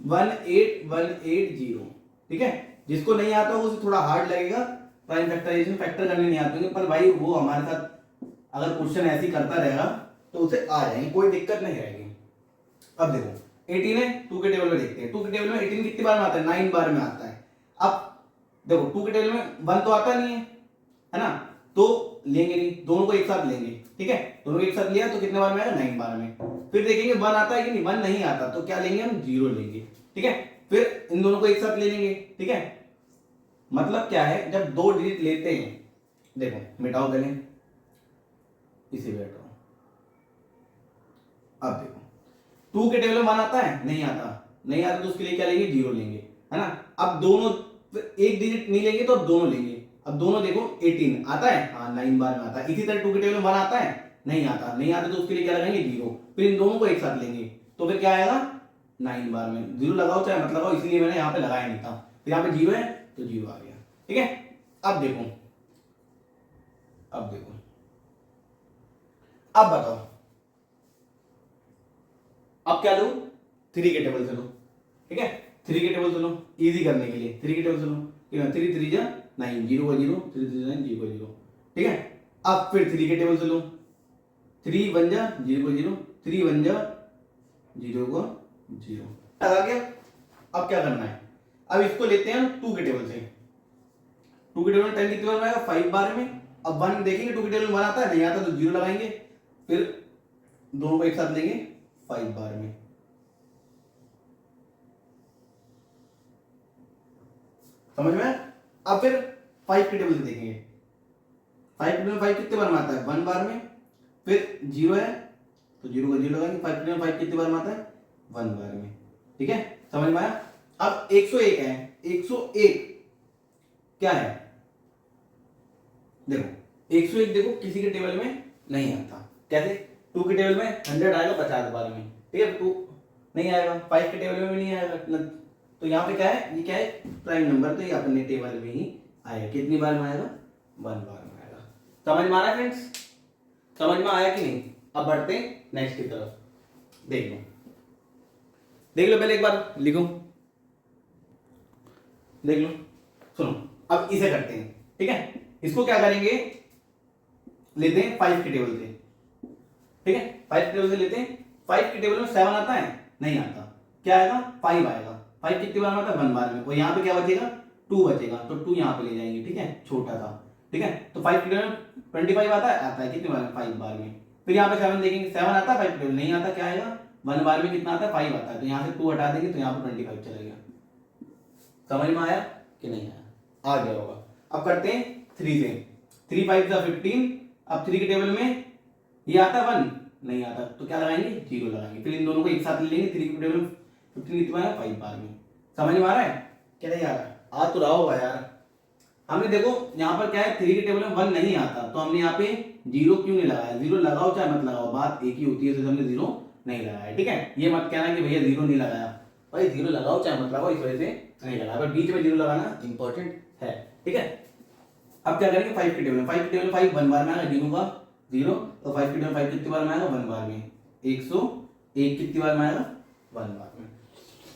18180, ठीक है, जिसको नहीं आता वो उसे थोड़ा हार्ड लगेगा, प्राइम फैक्टराइजेशन फैक्टर करने नहीं आते होंगे, पर भाई वो हमारे साथ अगर क्वेश्चन ऐसे ही करता रहेगा तो उसे आ जाएंगे, कोई दिक्कत नहीं रहेगी। अब देखो 18 है, 2 के टेबल में देखते हैं, 2 के टेबल में 18 कितनी बार में आता है, 9 बार में आता है। अब देखो 2 के टेबल में 1 तो आता नहीं है ना, तो लेंगे नहीं, दोनों को एक साथ लेंगे, ठीक है, दोनों को एक साथ लिया तो कितने बार में आएगा, 9 बार में। फिर देखेंगे 1 आता है कि नहीं, 1 नहीं आता, तो क्या लेंगे हम, 0 लेंगे, ठीक है, फिर इन दोनों को एक साथ ले लेंगे, ठीक है। मतलब क्या है, जब 2 डिजिट लेते हैं, देखो मिटाओ पहले, इसे बैठो, अब देखो 2 के टेबल में 1 आता है, नहीं आता, नहीं आता तो उसके लिए क्या लेंगे, 0 लेंगे, है ना। अब दोनों एक डिजिट नहीं लेंगे तो दोनों लेंगे। अब दोनों देखो 18 आता है, हाँ 9 बार में आता है। इसी तरह 2 के टेबल में 1 आता है, नहीं आता, नहीं आता तो उसके लिए क्या लगाएंगे, 0, फिर इन दोनों को एक साथ लेंगे तो फिर क्या आएगा, 9 बार में 0 लगाओ चाहे मत लगाओ, इसलिए मैंने यहाँ पे लगाया नहीं था, फिर यहाँ पे 0 है तो 0 आ गया, ठीक है। अब देखो, अब देखो, अब बताओ, अब क्या लो, 3 के टेबल से लो, ठीक है, 3 के टेबल से लो, इजी करने के लिए 3 के टेबल से लो, 3 3 जा 9, 0 का 0, 3 3 9, 0 का 0, ठीक है। अब फिर 3 के टेबल से लो, 3 1 जा 0 का 0, 3 1 जा 0 का 0, आ गया। अब क्या करना है, अब इसको लेते हैं 2 के टेबल से, 2 के टेबल में 10 कितनी बार में आएगा, 5 बार में। अब 1 देखेंगे, 2 के टेबल में 1 आता है, नहीं आता तो 0 लगाएंगे, फिर दोनों को एक साथ लेंगे 5 बार में, समझ में। अब फिर 5 के टेबल से देखेंगे, 5 के टेबल में 5 कितने बार में आता है, 1 बार में, फिर 0 है तो 0 का 0 लगाएंगे, 5 के टेबल में 5 कितने बार में आता है, 1 बार में, ठीक है, समझ में आया। अब 101 है, 101 क्या है, देखो 101 देखो किसी के टेबल में नहीं आता, कैसे, 2 के टेबल में 100 आएगा 50 बार में, ठीक है, 2 नहीं आएगा, 5 के टेबल में भी नहीं आएगा, तो यहाँ पे क्या है, ये क्या है, प्राइम नंबर, तो ये अपने टेबल में ही आएगा, कितनी बार में आएगा, 1 बार में आएगा। समझ में आ रहा है फ्रेंड्स, समझ में आया कि नहीं। अब बढ़ते हैं नेक्स्ट की तरफ, देख लो, देख लो, पहले एक बार लिखो, देख लो, सुनो, अब इसे करते हैं, ठीक है। इसको क्या करेंगे, लेते हैं 5 के टेबल से, ठीक है, 5 के टेबल से लेते हैं, 5 के टेबल में 7 आता है, नहीं आता, क्या आएगा, 5 आएगा, 5 कितनी बार में आता है, 1 बार में, और यहाँ पे क्या बचेगा, 2 बचेगा, तो 2 यहाँ पे ले जाएंगे, ठीक है, छोटा था, ठीक है। तो 5 के टेबल में 25 आता है कितनी बार में, 5 बार में। फिर यहाँ पे 7 देखेंगे, 7 आता है, 5 के टेबल नहीं आता, क्या आएगा, 1 बार में कितना आता है 5 आता है, तो यहाँ से 2 हटा देंगे तो यहाँ पर 25 चलेगा। समझ में आया कि नहीं आया? आ गया होगा। अब करते हैं 3 से। 3 5 जा 15। अब 3 के टेबल में ये आता है 1 नहीं आता, तो क्या लगाएंगे 0 लगाएंगे। फिर इन दोनों को एक साथ ले लेंगे। 3 के टेबल में 15 कितना है 5 बार में। समझ में आ रहा है क्या नहीं आ रहा? आ तो रहा होगा यार। हमने देखो यहाँ पर क्या है 3 के टेबल में 1 नहीं आता, तो हमने यहाँ पे 0 क्यों नहीं लगाया? 0 लगाओ चाहे मत लगाओ, बात एक ही होती है, तो हमने 0 नहीं लगाया। ठीक है, ये मत कहना कि भैया 0 नहीं लगाया। भाई 0 लगाओ चाहे मत लगाओ, इस वजह से नहीं लगाया, पर बीच में 0 लगाना इंपॉर्टेंट है। ठीक है, अब क्या करेंगे 5 के टेबल में 5 के टेबल में 5 1 बार में आएगा, 0 का 0, तो 5 के टेबल में 5 कितनी बार में आएगा 1 बार में। 101 कितनी बार में आएगा 1 बार में।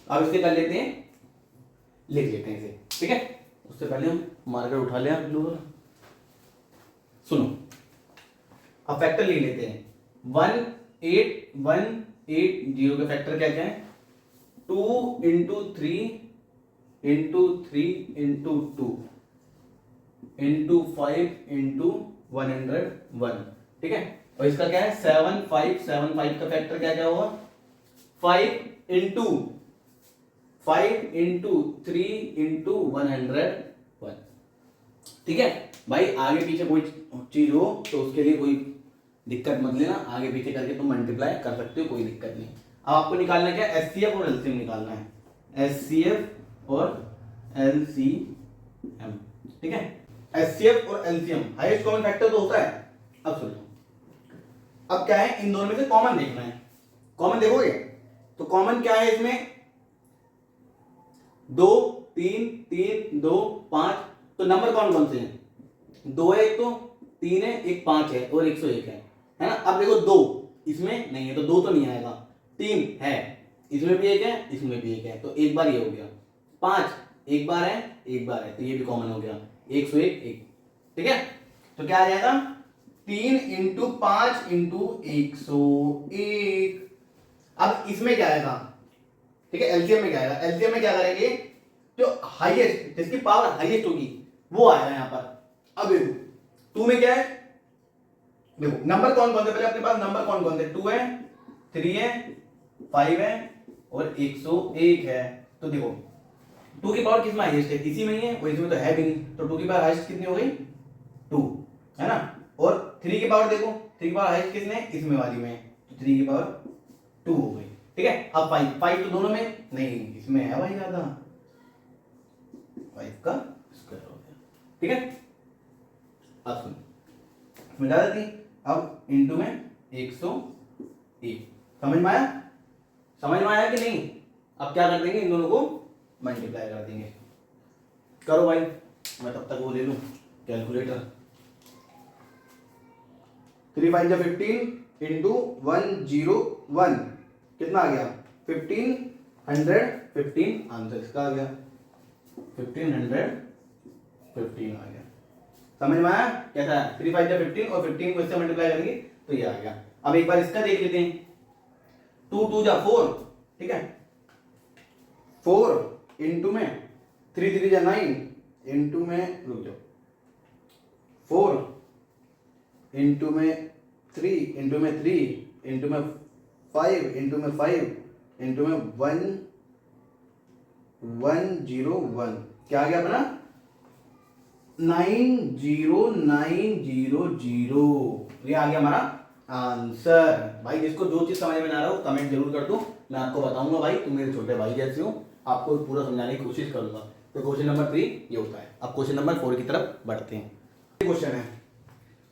अब इसके कर लेते हैं, लिख लेते हैं इसे। ठीक है, उससे पहले हम मार्कर उठा लिया ब्लू वाला। सुनो, अब फैक्टर लिख लेते हैं। 18180 का फैक्टर क्या क्या है? 2 into 3 into 3 into 2 into 5 into 101। ठीक है, और इसका क्या है 7575 का फैक्टर क्या क्या होगा? 5 into 3 into 101। ठीक है भाई, आगे पीछे कोई चीज हो तो उसके लिए कोई दिक्कत मत लेना, आगे पीछे करके तुम मल्टीप्लाई कर सकते हो, कोई दिक्कत नहीं। अब आपको निकालना क्या है? एचसीएफ और एलसीएम निकालना है। एचसीएफ और एलसीएम। ठीक है, एचसीएफ और एलसीएम हाईएस्ट कॉमन फैक्टर तो होता है। अब सुनो, अब क्या है इन दोनों में से कॉमन देखना है। कॉमन देखोगे तो कॉमन क्या है इसमें? 2 3 3 2 5। तो नंबर कौन कौन से हैं? 2 है, एक तो 3 है, एक 5 है और 101 है ना। अब देखो 2 इसमें नहीं है तो 2 तो नहीं आएगा। 3 है, इसमें भी एक है, इसमें भी एक है, तो एक बार ये हो गया। 5 एक बार है, एक बार है, तो ये भी कॉमन हो गया। 101 1। ठीक है, तो क्या आ जाएगा? 3 into 5 into 101। अब इसमें क्या आएगा? ठीक है, एलसीएम में क्या आएगा? एलसीएम में क्या करेंगे? जो हाईएस्ट, जिसकी पावर हाईएस्ट होगी वो आएगा यहाँ पर। अब देखो 2 में क्या है? देखो नंबर कौन कौन थे पहले अपने पास? नंबर कौन कौन थे? 2 है, 3 है, 5 है और 101 है। तो देखो 2 की पावर किसमें हाईएस्ट है? इसी में ही है, और इसमें तो है भी नहीं, तो 2 की पावर हाईएस्ट कितनी हो गई? 2 है ना। और 3 की पावर देखो, 3 की पावर हाईएस्ट किसने? इसमें वाली में, तो 3 की पावर 2 हो गई। ठीक है, अब 5 तो दोनों में नहीं, इसमें है भाई ज्यादा, 5 का स्क्वायर हो गया। ठीक है, अब सुन मिटा देती। अब इंटू में 101। समझ में आया? समझ में आया कि नहीं? अब क्या कर देंगे, इन दोनों को मल्टीप्लाई कर देंगे। करो भाई, मैं तब तक वो ले लूं कैलकुलेटर। 3 5 जा 15 इंटू 101 कितना आ गया? 1515। आंसर इसका आ गया 1515 आ गया। समझ में आया कैसा है? 3 5 जा 15 और 15 को इससे मल्टीप्लाई करेंगे तो ये आ गया। अब एक बार इसका देख लेते हैं। 2 2 जा 4। ठीक है, 4 इंटू में 3 3 जा 9 इंटू में, रुक जाओ, 4 इंटू में 3 इंटू में 3 इंटू में 5 इंटू में 5 इंटू में 101। क्या आ गया अपना? 90900। ये आ गया हमारा आंसर। भाई जिसको जो चीज समझ में ना आ रहा हो कमेंट जरूर कर दो, मैं आपको बताऊंगा। भाई तुम मेरे छोटे भाई जैसे हो, आपको पूरा समझाने की कोशिश करूंगा। तो क्वेश्चन नंबर 3 ये होता है। अब क्वेश्चन नंबर 4 की तरफ बढ़ते हैं। क्वेश्चन है,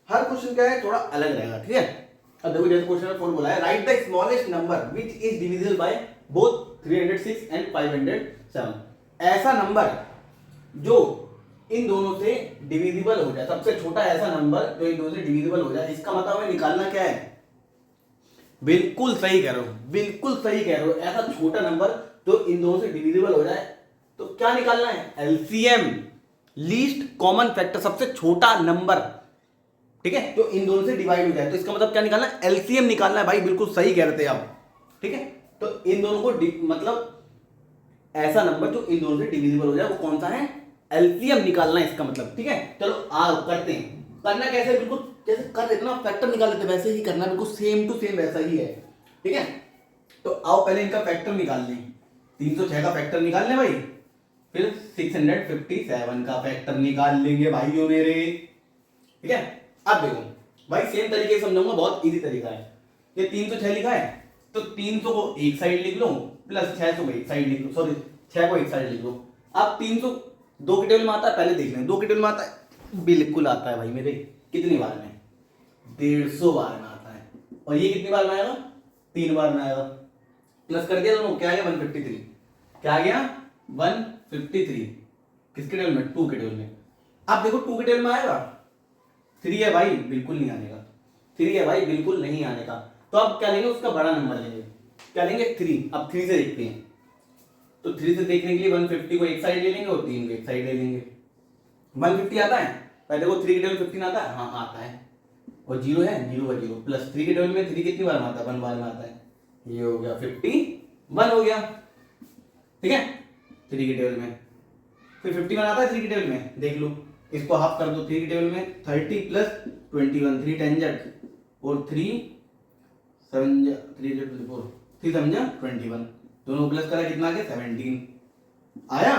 हर क्वेश्चन क्या है थोड़ा अलग रहेगा। ठीक है, अब देखो जैसे क्वेश्चन नंबर 4 बोला है, right the smallest number which is divisible by both 306 and 507। ऐसा नंबर जो इन दोनों से डिविजिबल हो जाए, सबसे छोटा ऐसा नंबर जो इन दोनों से डिविजिबल हो जाए। इसका मतलब हमें निकालना क्या है? बिल्कुल सही कह रहे हो, बिल्कुल सही कह रहे हो। ऐसा छोटा नंबर जो इन दोनों से डिविजिबल हो जाए तो क्या निकालना है? एलसीएम, लीस्ट कॉमन फैक्टर, सबसे छोटा नंबर। ठीक है, जो इन दोनों से डिवाइड हो जाए, तो इसका मतलब क्या निकालना है? एलसीएम निकालना है। भाई बिल्कुल सही कह रहे थे आप। ठीक है, तो इन दोनों को मतलब ऐसा नंबर जो इन दोनों से डिविजिबल हो जाए वो कौन सा है? एलसीएम निकालना है इसका मतलब। ठीक है, चलो आओ करते हैं। करना कैसे? बिल्कुल जैसे कर देते ना फैक्टर निकाल लेते वैसे ही करना, बिल्कुल सेम टू सेम वैसा ही है। ठीक है, तो आओ पहले इनका फैक्टर निकाल लें। 306 का फैक्टर निकाल लें भाई, फिर 657 का फैक्टर निकाल लेंगे भाइयों मेरे। ठीक है, अब देखो भाई सेम तरीके से समझाऊंगा, बहुत इजी तरीका है। ये 306 लिखा है तो 300 को एक साइड लिख लो प्लस 600 को एक साइड लिख लो, सॉरी 6 को एक साइड लिख लो। अब 300 दो के टेबल में आता है, पहले देख लें। 2 के टेबल में आता है, बिल्कुल आता है भाई मेरे। कितनी बार में? 150 बार में आता है। और ये कितनी बार में आएगा? 3 बार में आएगा। प्लस कर दिया दोनों, क्या आ गया? 153। क्या आ गया? 153। किसके टेबल में? 2 के टेबल में। अब देखो 2 के टेबल में आएगा, 3 है भाई, बिल्कुल नहीं आने का। 3 है भाई, बिल्कुल नहीं आने का। तो अब क्या लेंगे? उसका बड़ा नंबर लेंगे। क्या लेंगे? 3। अब 3 से देखते हैं, तो 3 से देखने के लिए 150 को एक साइड ले लेंगे और 3 को एक साइड ले लेंगे। 150 आता है, पहले देखो 3 के टेबल 15 आता है, हाँ आता है। और 0 है, 0 का 0 प्लस 3 के टेबल में 3 कितनी बार में आता है? 1 बार में आता है। ये हो गया 51 हो गया। ठीक है, 3 के टेबल में फिर 51 आता है 3 के टेबल में, देख लो। इसको हाफ कर दो 3 के टेबल में, 30 प्लस 21, 3 10 जा और 3 7 जा 3 जा 24, 3 7 जा 21, दोनों प्लस करा कितना आ गया? 17 आया।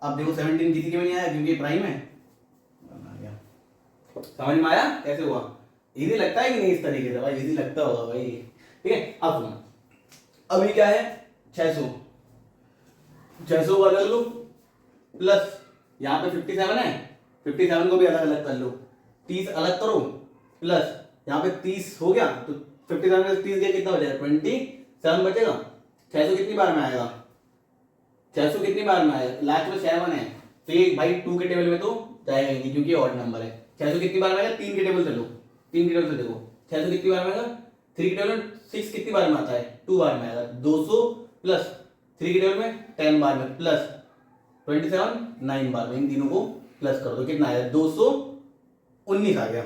अब देखो 17 किसी के में नहीं आया क्योंकि प्राइम है, आ गया। समझ में आया कैसे हुआ? इजी लगता है कि नहीं? इस तरीके से भाई इजी लगता होगा भाई। ठीक है, अब सुनो, अभी क्या है? 600 को अलग लो प्लस यहाँ पे 57 है, 57 को भी अलग अलग कर लो, 30 अलग करो प्लस यहाँ पे 30 हो गया, तो 57 में 30 गया, कितना बचेगा? 27 बचेगा। 600 कितनी बार में आएगा? 600 कितनी बार में आएगा? लास्ट में 7 है, तो ये भाई 2 के टेबल में तो जाएगा ही नहीं क्योंकि ऑड नंबर है। 600 कितनी बार में आएगा? 3 के टेबल से लो, 3 के टेबल से देखो 600 कितनी बार में आएगा? 3 के टेबल में 6 कितनी बार में आता है? 2 बार में आएगा। 200 प्लस 3 के टेबल में 10 बार में प्लस 27 9 बार में, इन तीनों को प्लस कर दो, कितना आया? 219 आ गया।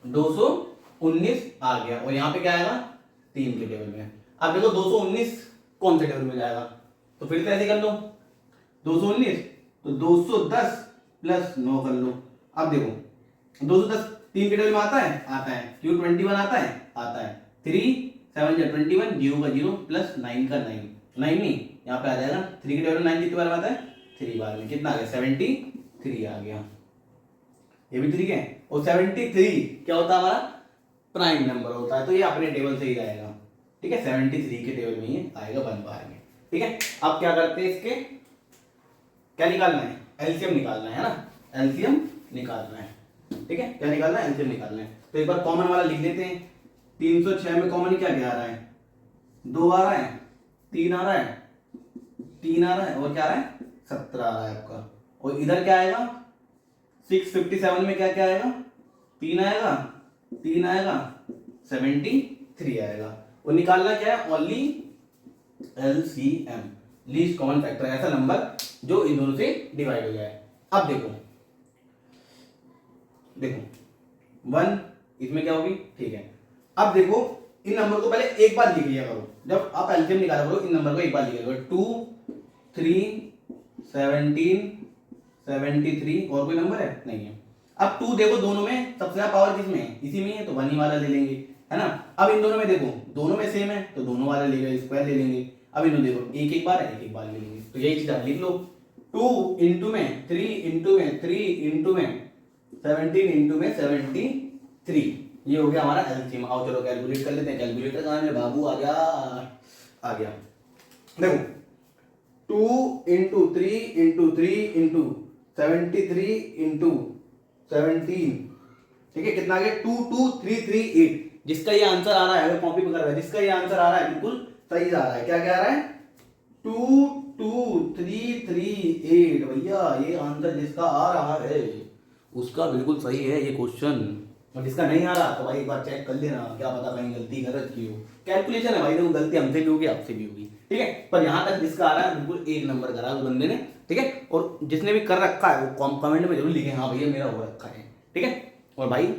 219 आ गया। और यहाँ पे क्या आएगा? 3 के टेबल में। अब देखो 219 कौन से टेबल में जाएगा? तो फिर से ऐसे कर लो, 219 तो 210 प्लस 9 कर लो। अब देखो 210 3 के टेबल में आता है, आता है। क्यों? 21 आता है, आता है। 3 7 जा 21, 0 का 0 प्लस 9 का 9, 9 नहीं, यहाँ पे आ जाएगा 3 के टेबल में 9 कितनी बार में आता है? 3 बार में। कितना आ गया? 73 आ गया। ये भी 3 है। और 73 क्या होता है? हमारा प्राइम नंबर होता है, तो ये अपने टेबल से ही जाएगा। ठीक है, 73 के टेबल में ही आएगा 1 बार में। ठीक है, अब क्या करते हैं? इसके क्या निकालना है? एलसीएम निकालना है ना, एलसीएम निकालना है। ठीक है, क्या निकालना है? एलसीएम निकालना है। तो एक बार कॉमन वाला लिख लेते हैं। 306 में कॉमन क्या क्या आ रहा है? 2 आ रहा है, 3 आ रहा है, 3 आ रहा है, और क्या आ रहा है? 17 आ रहा है आपका। और इधर क्या आएगा? 657 में क्या क्या आएगा? 3 आएगा, 3 आएगा, 73 आएगा। और निकालना क्या है? Only LCM, least common factor, ऐसा नंबर जो इन दोनों से डिवाइड हो जाए। अब देखो देखो 1 इसमें क्या होगी? ठीक है, अब देखो इन नंबर को पहले एक बार लिख लिया करो, जब आप एलसीएम निकाला करो इन नंबर को एक बार लिख लिया करो। 2 3 17 73, और कोई नंबर है? नहीं है। अब 2 देखो दोनों में सबसे ज्यादा पावर किसमें है? इसी में है, तो 1 ही वाला ले लेंगे, है ना। अब इन दोनों में देखो, दोनों में सेम है तो दोनों वाले ले गए, स्क्वायर ले लेंगे। अब इन दोनों देखो एक एक बार है, एक एक बार ले लेंगे, तो यही चीज आप लिख लो। 2 इंटू में 3 इंटू में 3 इंटू में 17 इंटू में 73, ये हो गया हमारा एलसीएम। आओ चलो कैलकुलेट कर लेते हैं। कैलकुलेटर कहाँ है बाबू? आ गया, आ गया। देखो 2 इंटू 3 इंटू 3 इंटू 73 इंटू 17, ठीक है, कितना आ गया? 22338। जिसका ये आंसर आ रहा है, अगर कॉपी पे कर रहा है, जिसका ये आंसर आ रहा है बिल्कुल सही आ रहा है। क्या क्या आ रहा है? 22338 भैया, ये आंसर जिसका आ रहा है उसका बिल्कुल सही है ये क्वेश्चन। और जिसका नहीं आ रहा तो भाई एक बार चेक कर लेना, क्या पता कहीं गलती गलत की हो। कैलकुलेशन है भाई, देखो गलती हमसे भी होगी आपसे भी होगी, ठीक है। पर यहाँ तक जिसका आ रहा है बिल्कुल एक नंबर करा उस बंदे ने, ठीक है। और जिसने भी कर रखा है वो कमेंट में जरूर लिखे हाँ भैया मेरा हो रखा है, ठीक है। और भाई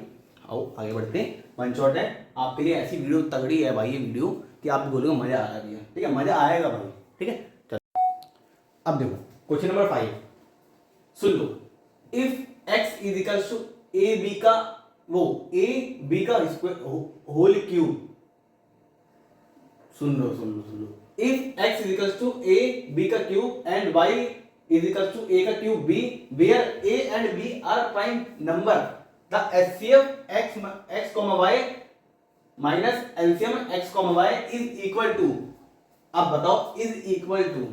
आओ आगे बढ़ते हैं। वन शॉट है आपके लिए, ऐसी वीडियो तगड़ी है भाई ये वीडियो कि आप बोलोगे मजा आ रहा है भैया, ठीक है, मजा आएगा भाई, ठीक है। चलो अब देखो क्वेश्चन नंबर 5 सुन लो। If x is equal to A B का ए बी का स्क्वायर होल क्यूब, सुन लो if x is equals to a b का cube and y is equals to a का cube b where a and b are prime number the HCF x y minus LCM x y is equal to, अब बताओ is equal to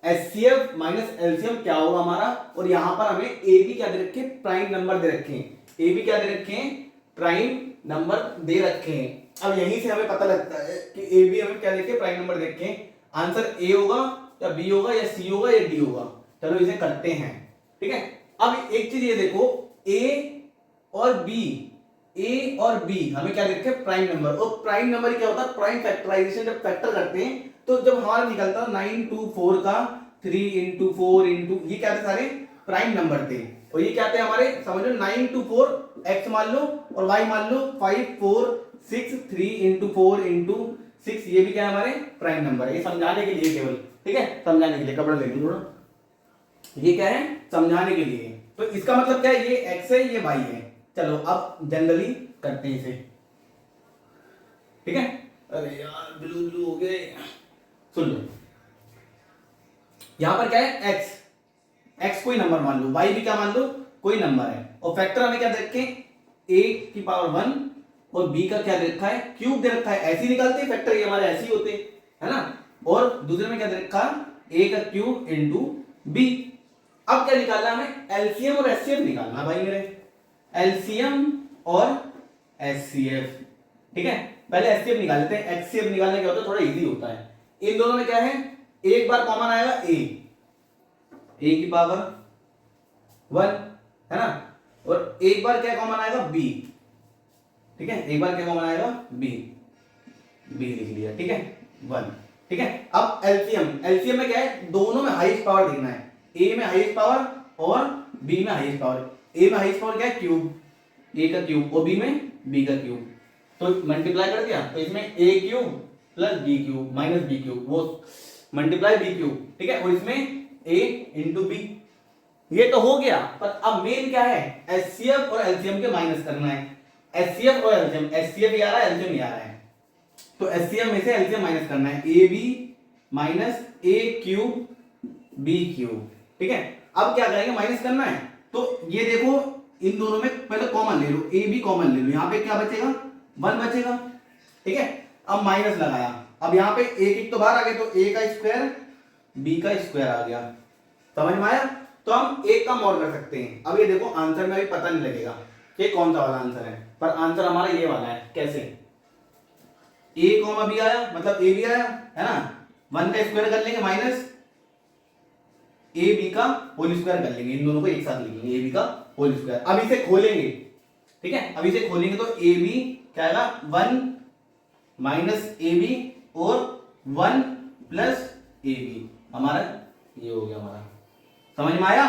HCF minus LCM क्या होगा हमारा, और यहां पर हमें ए बी क्या दे रखे, प्राइम नंबर दे रखे हैं, ए बी क्या दे रखे हैं, प्राइम नंबर दे रखे हैं। अब यहीं से हमें पता लगता है कि ए बी हमें क्या देखे, प्राइम नंबर देखे हैं। आंसर ए होगा या बी होगा या सी होगा या डी होगा। चलो इसे करते हैं, ठीक है। अब एक चीज ये देखो, ए और बी हमें क्या देखे, प्राइम नंबर, और प्राइम नंबर क्या होता है, प्राइम फैक्टराइजेशन जब फैक्टर करते हैं तो जब हमारा निकलता है 924 का 3 इंटू 4 इंटू, ये क्या थे, सारे प्राइम नंबर थे। और ये क्या थे हमारे, समझ लो 924 x मान लो और y मान लो 5 4 6 3 इंटू 4 इंटू 6, ये भी क्या है हमारे प्राइम नंबर है। ये समझाने के लिए केवल, ठीक है, समझाने के लिए, कपड़ा ले लो थोड़ा, ये क्या है, समझाने के लिए। तो इसका मतलब क्या है, ये x है ये y है। चलो अब जनरली करते हैं इसे, ठीक है। अरे यार ब्लू हो गए, सुन लो, यहां पर क्या है, x कोई नंबर मान लो, y भी क्या मान लो, कोई नंबर है, और फैक्टर हमें क्या दे रखे, a की पावर 1 और b का क्या दे रखा है, क्यूब दे रखा है। ऐसे ही निकालते हैं फैक्टर, ये हमारे ऐसे ही होते है ना। और दूसरे में क्या दे रखा, a का क्यूब इंटू b। अब क्या निकालना है हमें, एलसीएम और एचसीएफ निकालना भाई मेरे, एलसीएम और एचसीएफ, ठीक है। पहले एचसीएफ निकाल लेते हैं, एचसीएफ निकालने क्या होता है, थोड़ा इजी होता है। इन दोनों में क्या है, एक बार कॉमन आएगा a की पावर 1 है ना, और एक बार क्या कॉमन आएगा b, ठीक है, एक बार क्या कॉमन आएगा b लिख लिया, ठीक है 1, ठीक है। अब एलसीएम में क्या है, दोनों में हाईएस्ट पावर देखना है, a में हाईएस्ट पावर और b में हाईएस्ट पावर। a में हाईएस्ट पावर क्या है, क्यूब, a का क्यूब, और b में b का क्यूब, तो मल्टीप्लाई कर दिया, तो इसमें a cube plus b cube minus b cube, वो मल्टीप्लाई b क्यूब, ठीक है, और इसमें a इंटू b, ये तो हो गया। पर अब मेन क्या है, एचसीएफ और एलसीएम के माइनस करना है। एचसीएफ और एलसीएम, एचसीएफ ही आ रहा है, एलसीएम ही आ रहा है, तो एचसीएफ में से एलसीएम माइनस करना है, A B minus A cube B cube, ठीक है। अब क्या करेंगे, माइनस करना है, तो ये देखो इन दोनों में पहले कॉमन ले लो, ए बी कॉमन ले लो, यहाँ पे क्या बचेगा, 1 बचेगा, ठीक है। अब माइनस लगाया, अब यहाँ पे एक तो बाहर आ गए, तो a का स्क्वायर b का स्क्वायर आ गया, समझ में आया। तो हम एक काम और कर सकते हैं, अब ये देखो आंसर में अभी पता नहीं लगेगा कि कौन सा वाला आंसर है, पर आंसर हमारा ये वाला है। कैसे, a कॉमा b आया, मतलब a भी आया है ना, 1 का स्क्वायर कर लेंगे माइनस ए बी का होल स्क्वायर कर लेंगे, इन दोनों को एक साथ लिखेंगे, ए बी का होल स्क्वायर। अब इसे खोलेंगे, ठीक है, अब इसे खोलेंगे तो ए बी क्या आएगा, 1 माइनस ए बी और 1 प्लस ए बी, हमारा ये हो गया हमारा। समझ में आया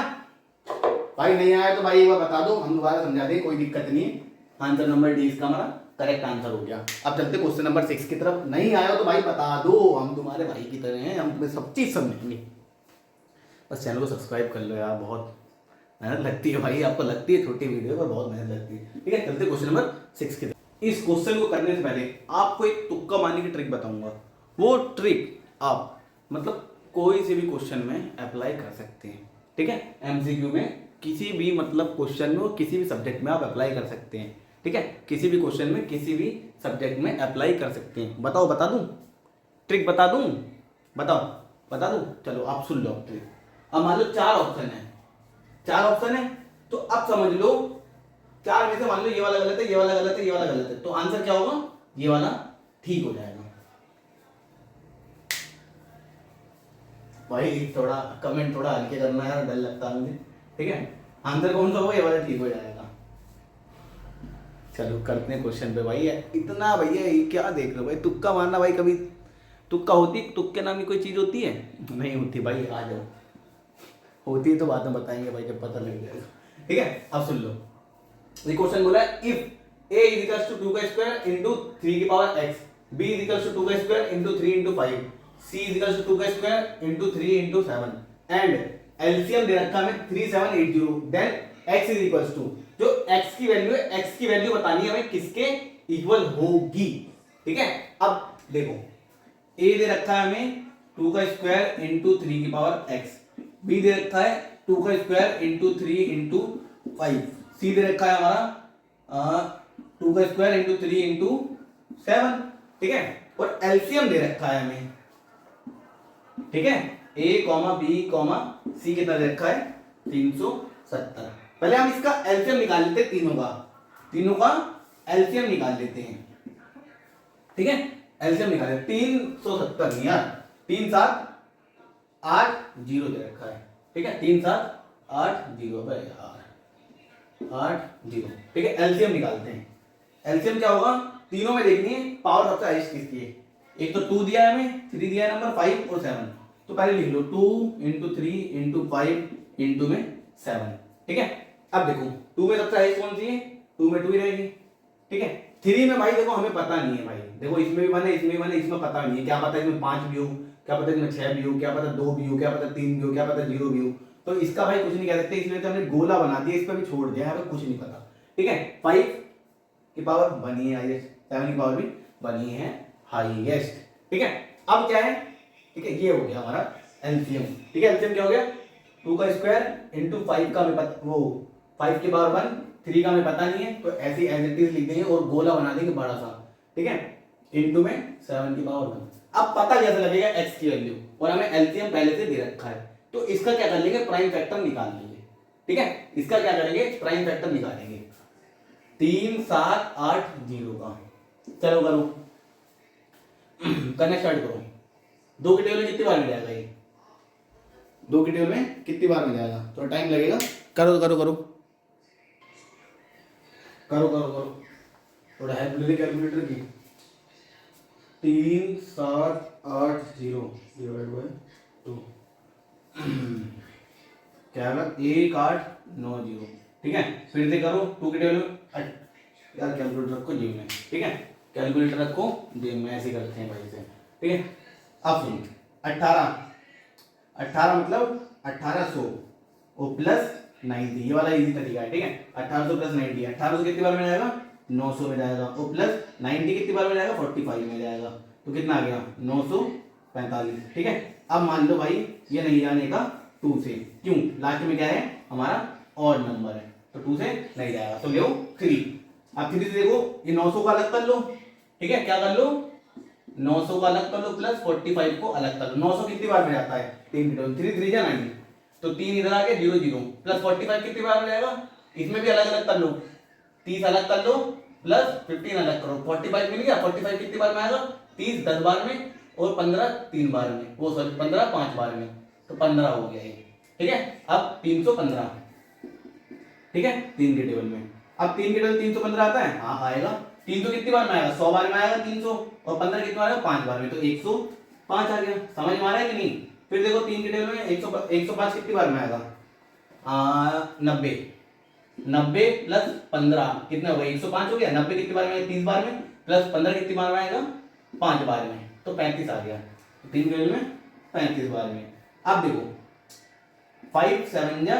भाई, नहीं आया तो भाई एक बार बता दो, हम दोबारा समझा दें, कोई दिक्कत नहीं है। आंसर नंबर डी इसका हमारा करेक्ट आंसर हो गया। अब चलते क्वेश्चन नंबर 6 की तरफ। नहीं आया तो भाई बता दो, हम तुम्हारे भाई की तरह हैं, हम तुम्हें सब चीज समझेंगे। बस चैनल को सब्सक्राइब कर लो यार, बहुत मेहनत लगती है भाई, आपको लगती है छोटी वीडियो पर बहुत मेहनत लगती है, ठीक है। चलते क्वेश्चन नंबर 6 की तरफ। इस क्वेश्चन को करने से पहले आपको एक तुक्का मारने की ट्रिक बताऊंगा। वो ट्रिक आप मतलब कोई से भी क्वेश्चन में अप्लाई कर सकते हैं, ठीक है। एमसीक्यू में किसी भी मतलब क्वेश्चन में, किसी भी सब्जेक्ट में आप अप्लाई कर सकते हैं, ठीक है। किसी भी क्वेश्चन में किसी भी सब्जेक्ट में अप्लाई कर सकते हैं। बताओ, बता दूं ट्रिक, बता दूं, बताओ बता दूं, चलो आप सुन लो ट्रिक। अब मान लो 4 ऑप्शन है, 4 ऑप्शन है, तो अब समझ लो 4 में से मान लो ये वाला गलत है, ये वाला गलत है, ये वाला गलत है, तो आंसर क्या होगा, ये वाला ठीक हो जाएगा। भाई थोड़ा कमेंट थोड़ा हल्के करना यार, डर लगता है मुझे, ठीक है। आंसर कौन सा होगा, ये वाला ठीक हो जाएगा। चलो करते हैं क्वेश्चन पे भाई। इतना भैया क्या देख रहे हो भाई, तुक्का मारना भाई, कभी तुक्का होती, तुक्के नाम की कोई चीज होती है, नहीं होती भाई, आ जाओ, होती है तो बाद में बताएंगे भाई जब पता लग जाएगा, ठीक है। अब सुन लो, ये क्वेश्चन बोला है if a is equals to 2 का स्क्वायर इनटू 3 की power x, b is equals to 2 का square into 3 into 5, c is equals to 2 का square into 3 into 7 and LCM दे रखा है 3780, then x is equals to, जो x की वैल्यू है, x की वैल्यू बतानी है हमें किसके इक्वल होगी, ठीक है। अब देखो ए दे रखा है हमें 2 का स्क्वायर इंटू 3 की पावर x, बी दे रखा है 2 का स्क्वायर इंटू 3 इंटू 5, सी दे रखा है हमारा 2 का स्क्वायर इंटू 3 इंटू 7, ठीक है, और एलसीएम दे रखा है हमें, ठीक है, a कॉमा बी कॉमा सी कितना दे रखा है 370। पहले हम इसका एलसीएम निकाल लेते हैं, तीनों का एलसीएम निकाल लेते हैं, ठीक है, एलसीएम निकाले 370 नहीं यार, 3 7 8 0 दे रखा है, ठीक है, 3 7 8 0 भाई यार 8 0, ठीक है, एलसीएम निकालते हैं। एलसीएम क्या होगा, तीनों में देखनी है पावर सबसे हाईएस्ट किसकी है, एक तो 2 दिया है हमें, 3 दिया है नंबर, 5 और 7, तो पहले लिख लो 2 इंटू 3 इंटू 5 इंटू में 7, ठीक है। अब देखो 2 में सबसे हाईएस्ट कौन सी है, 2 में 2 ही रहेगी, ठीक है। 3 में भाई देखो हमें पता नहीं है भाई, देखो इसमें भी 1 है, इसमें भी 1 है, इसमें पता नहीं है, क्या पता इसमें 5 भी हो, क्या पता इसमें 6 भी हो, क्या पता 2 भी हो, क्या पता 3 भी हो, क्या पता 0 भी हो, तो इसका भाई कुछ नहीं कह सकते, इसलिए तो हमने गोला बना दिया, इस पर भी छोड़ दिया, हमें कुछ नहीं पता, ठीक है। 5 की पावर बनी है हाईएस्ट, 7 की पावर भी बनी है हाईएस्ट, ठीक है। अब क्या है, ठीक है, ये हो गया हमारा एलसीएम, ठीक है। एलसीएम क्या हो गया, 2 का स्क्वायर इंटू 5 का हमें पता, वो 5 की पावर 1, 3 का हमें पता नहीं है, तो ऐसे एज इट इज लिख देंगे और गोला बना देंगे बड़ा सा, ठीक है, इंटू में 7 की पावर 1। अब पता कैसे लगेगा x की वैल्यू, और हमें एलसीएम पहले से दे रखा है, तो इसका क्या कर लेंगे, प्राइम फैक्टर निकाल लेंगे, ठीक है। इसका क्या करेंगे, प्राइम फैक्टर निकालेंगे 3 7 8 0 का, चलो करो करना स्टार्ट करो। 2 के टेबल में कितनी बार मिल जाएगा ये, 2 के टेबल में कितनी बार मिल जाएगा, थोड़ा टाइम लगेगा, करो करो करो करो करो करो, थोड़ा हेल्प ले कैलकुलेटर की। 3 7 8 0 डिवाइड बाय 2 क्या होगा, 1 8 9 0, ठीक है। फिर से करो, 2 के टेबल में यार कैलकुलेटर रखो जेब में, ठीक है, कैलकुलेटर रखो जेब में, ऐसे करते हैं भाई से, ठीक है। अब सुन 18 मतलब 1800 और प्लस 90, ये वाला इजी तरीका है, ठीक है। 1800 प्लस 90, 1800 कितनी बार में जाएगा, 900 में जाएगा, और प्लस 90 कितनी बार में जाएगा, 45 में जाएगा, तो कितना आ गया 945, ठीक है। अब मान लो भाई ये नहीं जाने का 2 से, क्यों, लास्ट में क्या है हमारा ऑड नंबर है, तो 2 से नहीं जाएगा, तो लो 3। अब 3 से देखो ये 900 को अलग कर लो, ठीक है, क्या कर लो 900 को अलग कर लो, प्लस 45 को अलग कर लो। 900 कितनी बार में जाता है, 3 3 जा 9, तो 3 इधर आ गया 0 0, प्लस 45 कितनी बार में जाएगा, इसमें भी अलग अलग कर लो, 30 अलग कर लो, प्लस 15 अलग करो, 45 मिल गया। 45 कितनी बार में आएगा, 30 10 बार में, और 15 3 बार में, वो सॉरी 15 5 बार में, तो 15 हो गया ये, ठीक है। अब 315, ठीक है, 3 के टेबल में, अब 3 के टेबल 315 आता है, हाँ आएगा। 300 कितनी बार में आएगा, 100 बार में आएगा 300, और 15 कितनी बार आएगा, 5 बार में, तो 105 आ गया। समझ में आ रहा है कि नहीं। फिर देखो 3 के टेबल में 105 कितनी बार में आएगा, 90 प्लस 15 कितना होगा, 105 हो गया। 90 कितनी बार में, 30 बार में, प्लस 15 कितनी बार में आएगा, 5 बार में, तो 35 आ गया। 3 के टेबल में 35 बार में। अब देखो 5 7 जा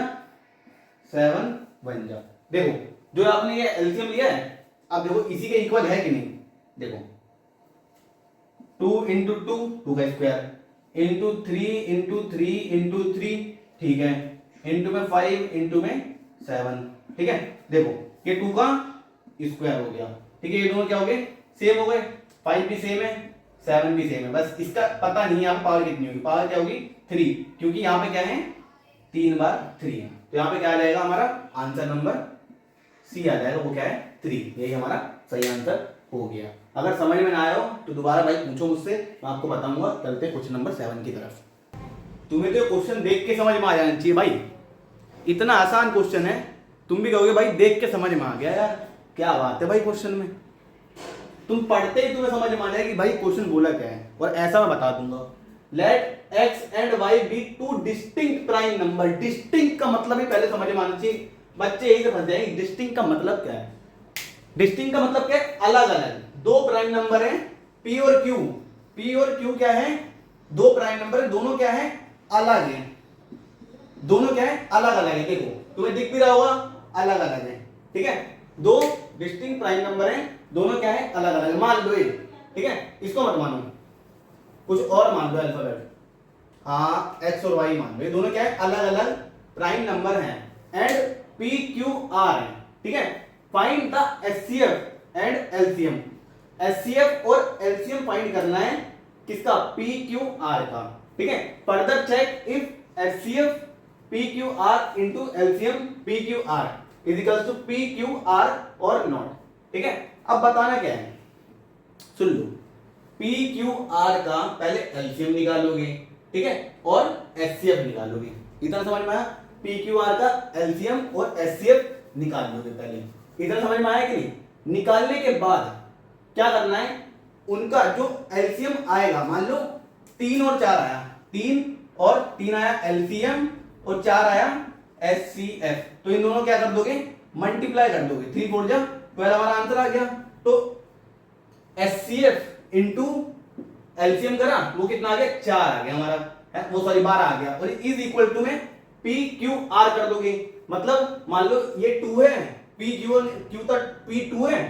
7 1 जा, देखो जो आपने ये एलसीएम लिया है, अब देखो इसी के इक्वल है कि नहीं, देखो 2 इंटू 2 2 का स्क्वायर, इंटू 3 इंटू 3 इंटू 3, ठीक है, इंटू में 5 इंटू में 7, ठीक है। देखो ये 2 का स्क्वायर हो गया, ठीक है, ये दोनों क्या हो गए, सेम हो गए, 5 भी सेम है 7 भी सेम है, बस इसका पता नहीं है यहाँ पावर कितनी होगी, पावर क्या होगी 3, क्योंकि यहाँ पे क्या है 3 बार 3 है, तो यहाँ पे क्या आ जाएगा हमारा आंसर नंबर सी आ जाएगा, वो क्या है 3, यही हमारा सही आंसर हो गया। अगर समझ में ना आया हो तो दोबारा भाई पूछो मुझसे, मैं आपको बताऊंगा। चलते क्वेश्चन नंबर 7 की तरफ। तुम्हें तो क्वेश्चन देख के समझ में आ जाना चाहिए भाई, इतना आसान क्वेश्चन है, तुम भी कहोगे भाई देख के समझ में आ गया यार, क्या बात है भाई क्वेश्चन में, तुम पढ़ते ही तुम्हें समझ में आ जाएगी भाई क्वेश्चन बोला क्या है। और ऐसा मैं बता दूंगा, let x and y be 2 distinct prime number. Distinct का मतलब ही पहले समझ में आना चाहिए, बच्चे यही से फंस जाएंगे। डिस्टिंक्ट का मतलब क्या है, डिस्टिंक्ट का मतलब क्या है, अलग अलग। 2 प्राइम नंबर है p और q, p और q क्या है, 2 प्राइम नंबर है, दोनों क्या है अलग है, दोनों क्या है अलग अलग है। देखो तुम्हें दिख भी रहा होगा अलग अलग है, ठीक है, 2 डिस्टिंक्ट प्राइम नंबर है, दोनों क्या है अलग अलग, मान लो ये, ठीक है, इसको मत मानो, कुछ और मान लो अल्फाबेट, हाँ एक्स और वाई मान लो, ये दोनों क्या है, अलग अलग प्राइम नंबर हैं एंड पी क्यू आर है, ठीक है। Find the HCF and LCM, HCF और एलसीएम फाइंड करना है किसका, पी क्यू आर का, ठीक है। Further check if HCF P Q R into LCM P Q R equals to P Q R और नॉट, ठीक है। अब बताना क्या है, सुन लो, पी क्यू आर का पहले एलसीएम निकालोगे, ठीक है, और एचसीएफ निकालोगे, इतना समझ में आया। पी क्यू आर का एलसीएम और एचसीएफ निकाल लोगे पहले, इतना समझ में आया कि नहीं। निकालने के बाद क्या करना है, उनका जो एलसीएम आएगा, मान लो 3 और 4 आया, 3 और 3 आया एलसीएम और 4 आया एचसीएफ, तो इन दोनों क्या कर दोगे, मल्टीप्लाई कर दोगे, 3 4 जा 12 हमारा आंसर आ गया। तो एचसीएफ इंटू एलसीएम करा, वो कितना आ गया, 4 आ गया हमारा, है वो सॉरी 12 आ गया, और इज इक्वल टू में पी क्यू आर कर दोगे, मतलब मान लो ये 2 है, पी क्यू तक पी 2 है,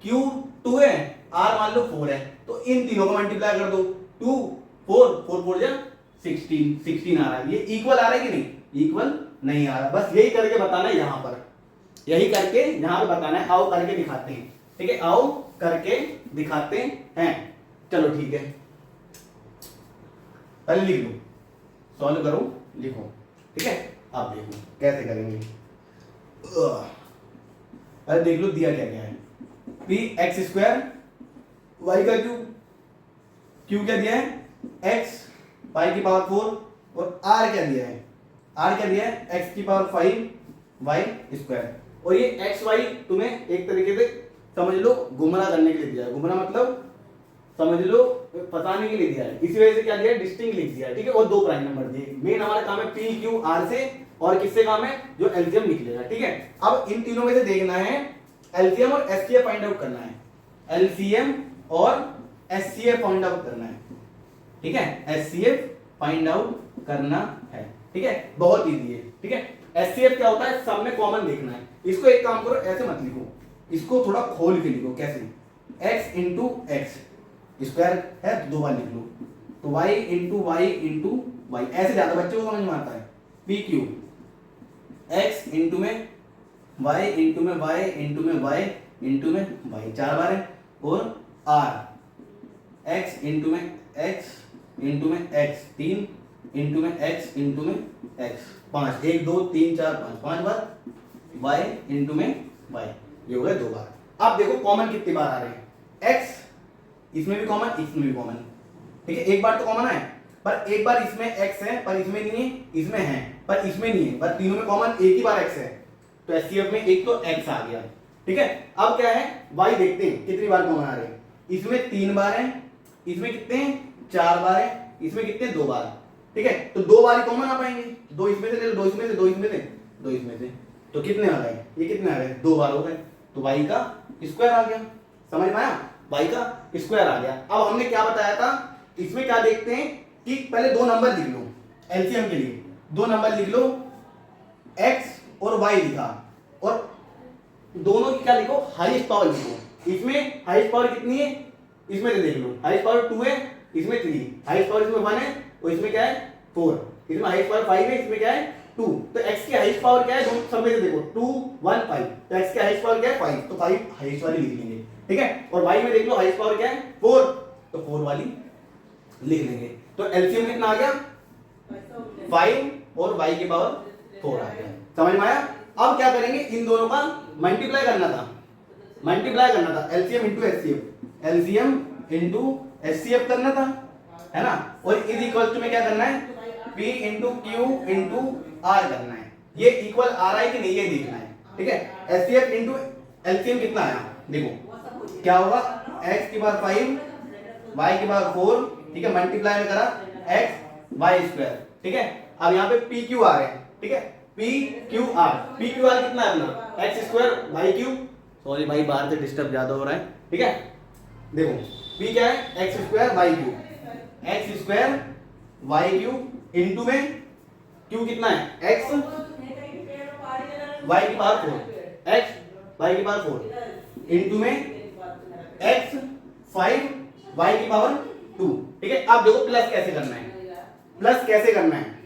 क्यू 2 है, आर मान लो 4 है, तो इन तीनों को मल्टीप्लाई कर दो, 2 4 4 4 जा 16 आ रहा है। ये इक्वल आ रहा है कि नहीं, इक्वल नहीं आ रहा, बस यही करके बताना है, यहां पर यही करके यहां पे बताना है, आओ करके दिखाते हैं, ठीक है, आओ करके दिखाते हैं। चलो ठीक है, पहले लिख लो, सॉल्व करो, लिखो, ठीक है। आप देखो कैसे करेंगे, अरे देख लो दिया क्या क्या है, पी एक्स स्क्वायर वाई का क्यूब, क्यू क्या दिया है, एक्स वाई की पावर 4, और आर क्या दिया है, आर क्या दिया है, एक्स की पावर 5 वाई स्क्वायर। और ये एक्स वाई तुम्हें एक तरीके से समझ लो गुमराह करने के लिए दिया है, गुमराह मतलब समझ लो फंसाने के लिए दिया है, इसी वजह से क्या दिया है, डिस्टिंक्ट लिख दिया है, ठीक है। और 2 प्राइम नंबर दिए, मेन हमारा काम है पी क्यू आर से, और किससे काम है, जो एलसीएम निकलेगा, ठीक है। अब इन तीनों में से देखना है एलसीएम और एचसीएफ फाइंड आउट करना है, एलसीएम और एचसीएफ फाइंड आउट करना है, ठीक है, एचसीएफ फाइंड आउट करना है, ठीक है, बहुत इजी है, ठीक है। एचसीएफ क्या होता है, सब में कॉमन देखना है, इसको एक काम करो, ऐसे मत लिखो, इसको थोड़ा खोल के लिखो, कैसे, x इंटू एक्स स्क्वायर है 2 बार लिख लो, तो y इंटू वाई, ऐसे ज्यादा बच्चों को समझ में आता है, पी क्यू x इंटू में y इंटू में y इंटू में y इंटू में y 4 बार है, और r x इंटू में x इंटू में x 3 इंटू में x इंटू में x 5, 1 2 3 4 5 बार, y इंटू में y, ये हो गया 2 बार। अब देखो कॉमन कितनी बार आ रहे हैं, x इसमें भी कॉमन, इसमें भी कॉमन, ठीक है, एक बार तो कॉमन है, पर एक बार इसमें x है, पर इसमें नहीं है, इसमें है पर इसमें नहीं है, पर तीनों में कॉमन एक ही बार x है, तो एचसीएफ में एक तो x आ गया, ठीक है। अब क्या है, y देखते हैं कितनी बार कॉमन आ रहे हैं, इसमें 3 बार है, इसमें कितने हैं, 4 बार है, इसमें कितने, 2 बार, ठीक है, तो 2 बार ही कॉमन आ पाएंगे, 2 इसमें से ले लो, 2 इसमें से, 2 इसमें से, 2 इसमें से, तो कितने आ गए, ये कितने आ गए, 2 बार हो गए, तो y का स्क्वायर आ गया, समझ में आया, y का स्क्वायर आ गया। अब हमने क्या बताया था, इसमें क्या देखते हैं कि पहले 2 नंबर लिख लो, एलसीएम के लिए 2 नंबर लिख लो, x और y लिखा, और दोनों की क्या लिखो, हाईएस्ट पावर लिखो, इसमें हाईएस्ट पावर कितनी है, इसमें से देख लो, हाईएस्ट पावर 2 है, इसमें 3, हाईएस्ट पावर इसमें 1 है, और इसमें क्या है 4, इसमें हाईएस्ट पावर 5 है, इसमें क्या है 2, तो x की हाईएस्ट पावर क्या है, दोनों सब में से देखो 2 1 5, तो x की हाईएस्ट पावर क्या है 5, तो 5 हाईएस्ट वाली लिख लेंगे, ठीक है। और y में देख लो हाईएस्ट पावर क्या है 4, तो 4 वाली लिख लेंगे, तो एलसीएम कितना आ गया 5 और y की पावर 4 आ गया, समझ में आया। अब क्या करेंगे, इन दोनों का मल्टीप्लाई करना था, LCM into HCF, LCM into HCF करना था, है ना, और इज इक्वल टू में क्या करना है, P into Q into R करना है, ये इक्वल आ रहा है कि नहीं ये देखना है, ठीक है। एचसीएफ इंटू एलसीएम कितना आया, देखो क्या होगा, x की पावर 5 y की पावर 4, ठीक है, मल्टीप्लाई में करा x y स्क्वायर, ठीक है। अब यहाँ पे पी क्यू आर है, ठीक है, पी क्यू आर कितना है अपना, X square Y cube, sorry भाई बाहर से डिस्टर्ब ज्यादा हो रहा है, ठीक है। देखो पी क्या है, X square Y cube, X square Y cube into में क्यू कितना है, एक्स वाई की पावर 4, एक्स वाई की पावर 4 इंटू में एक्स 5 वाई की पावर 2। ठीक है, अब देखो प्लस कैसे करना है, प्लस कैसे करना है।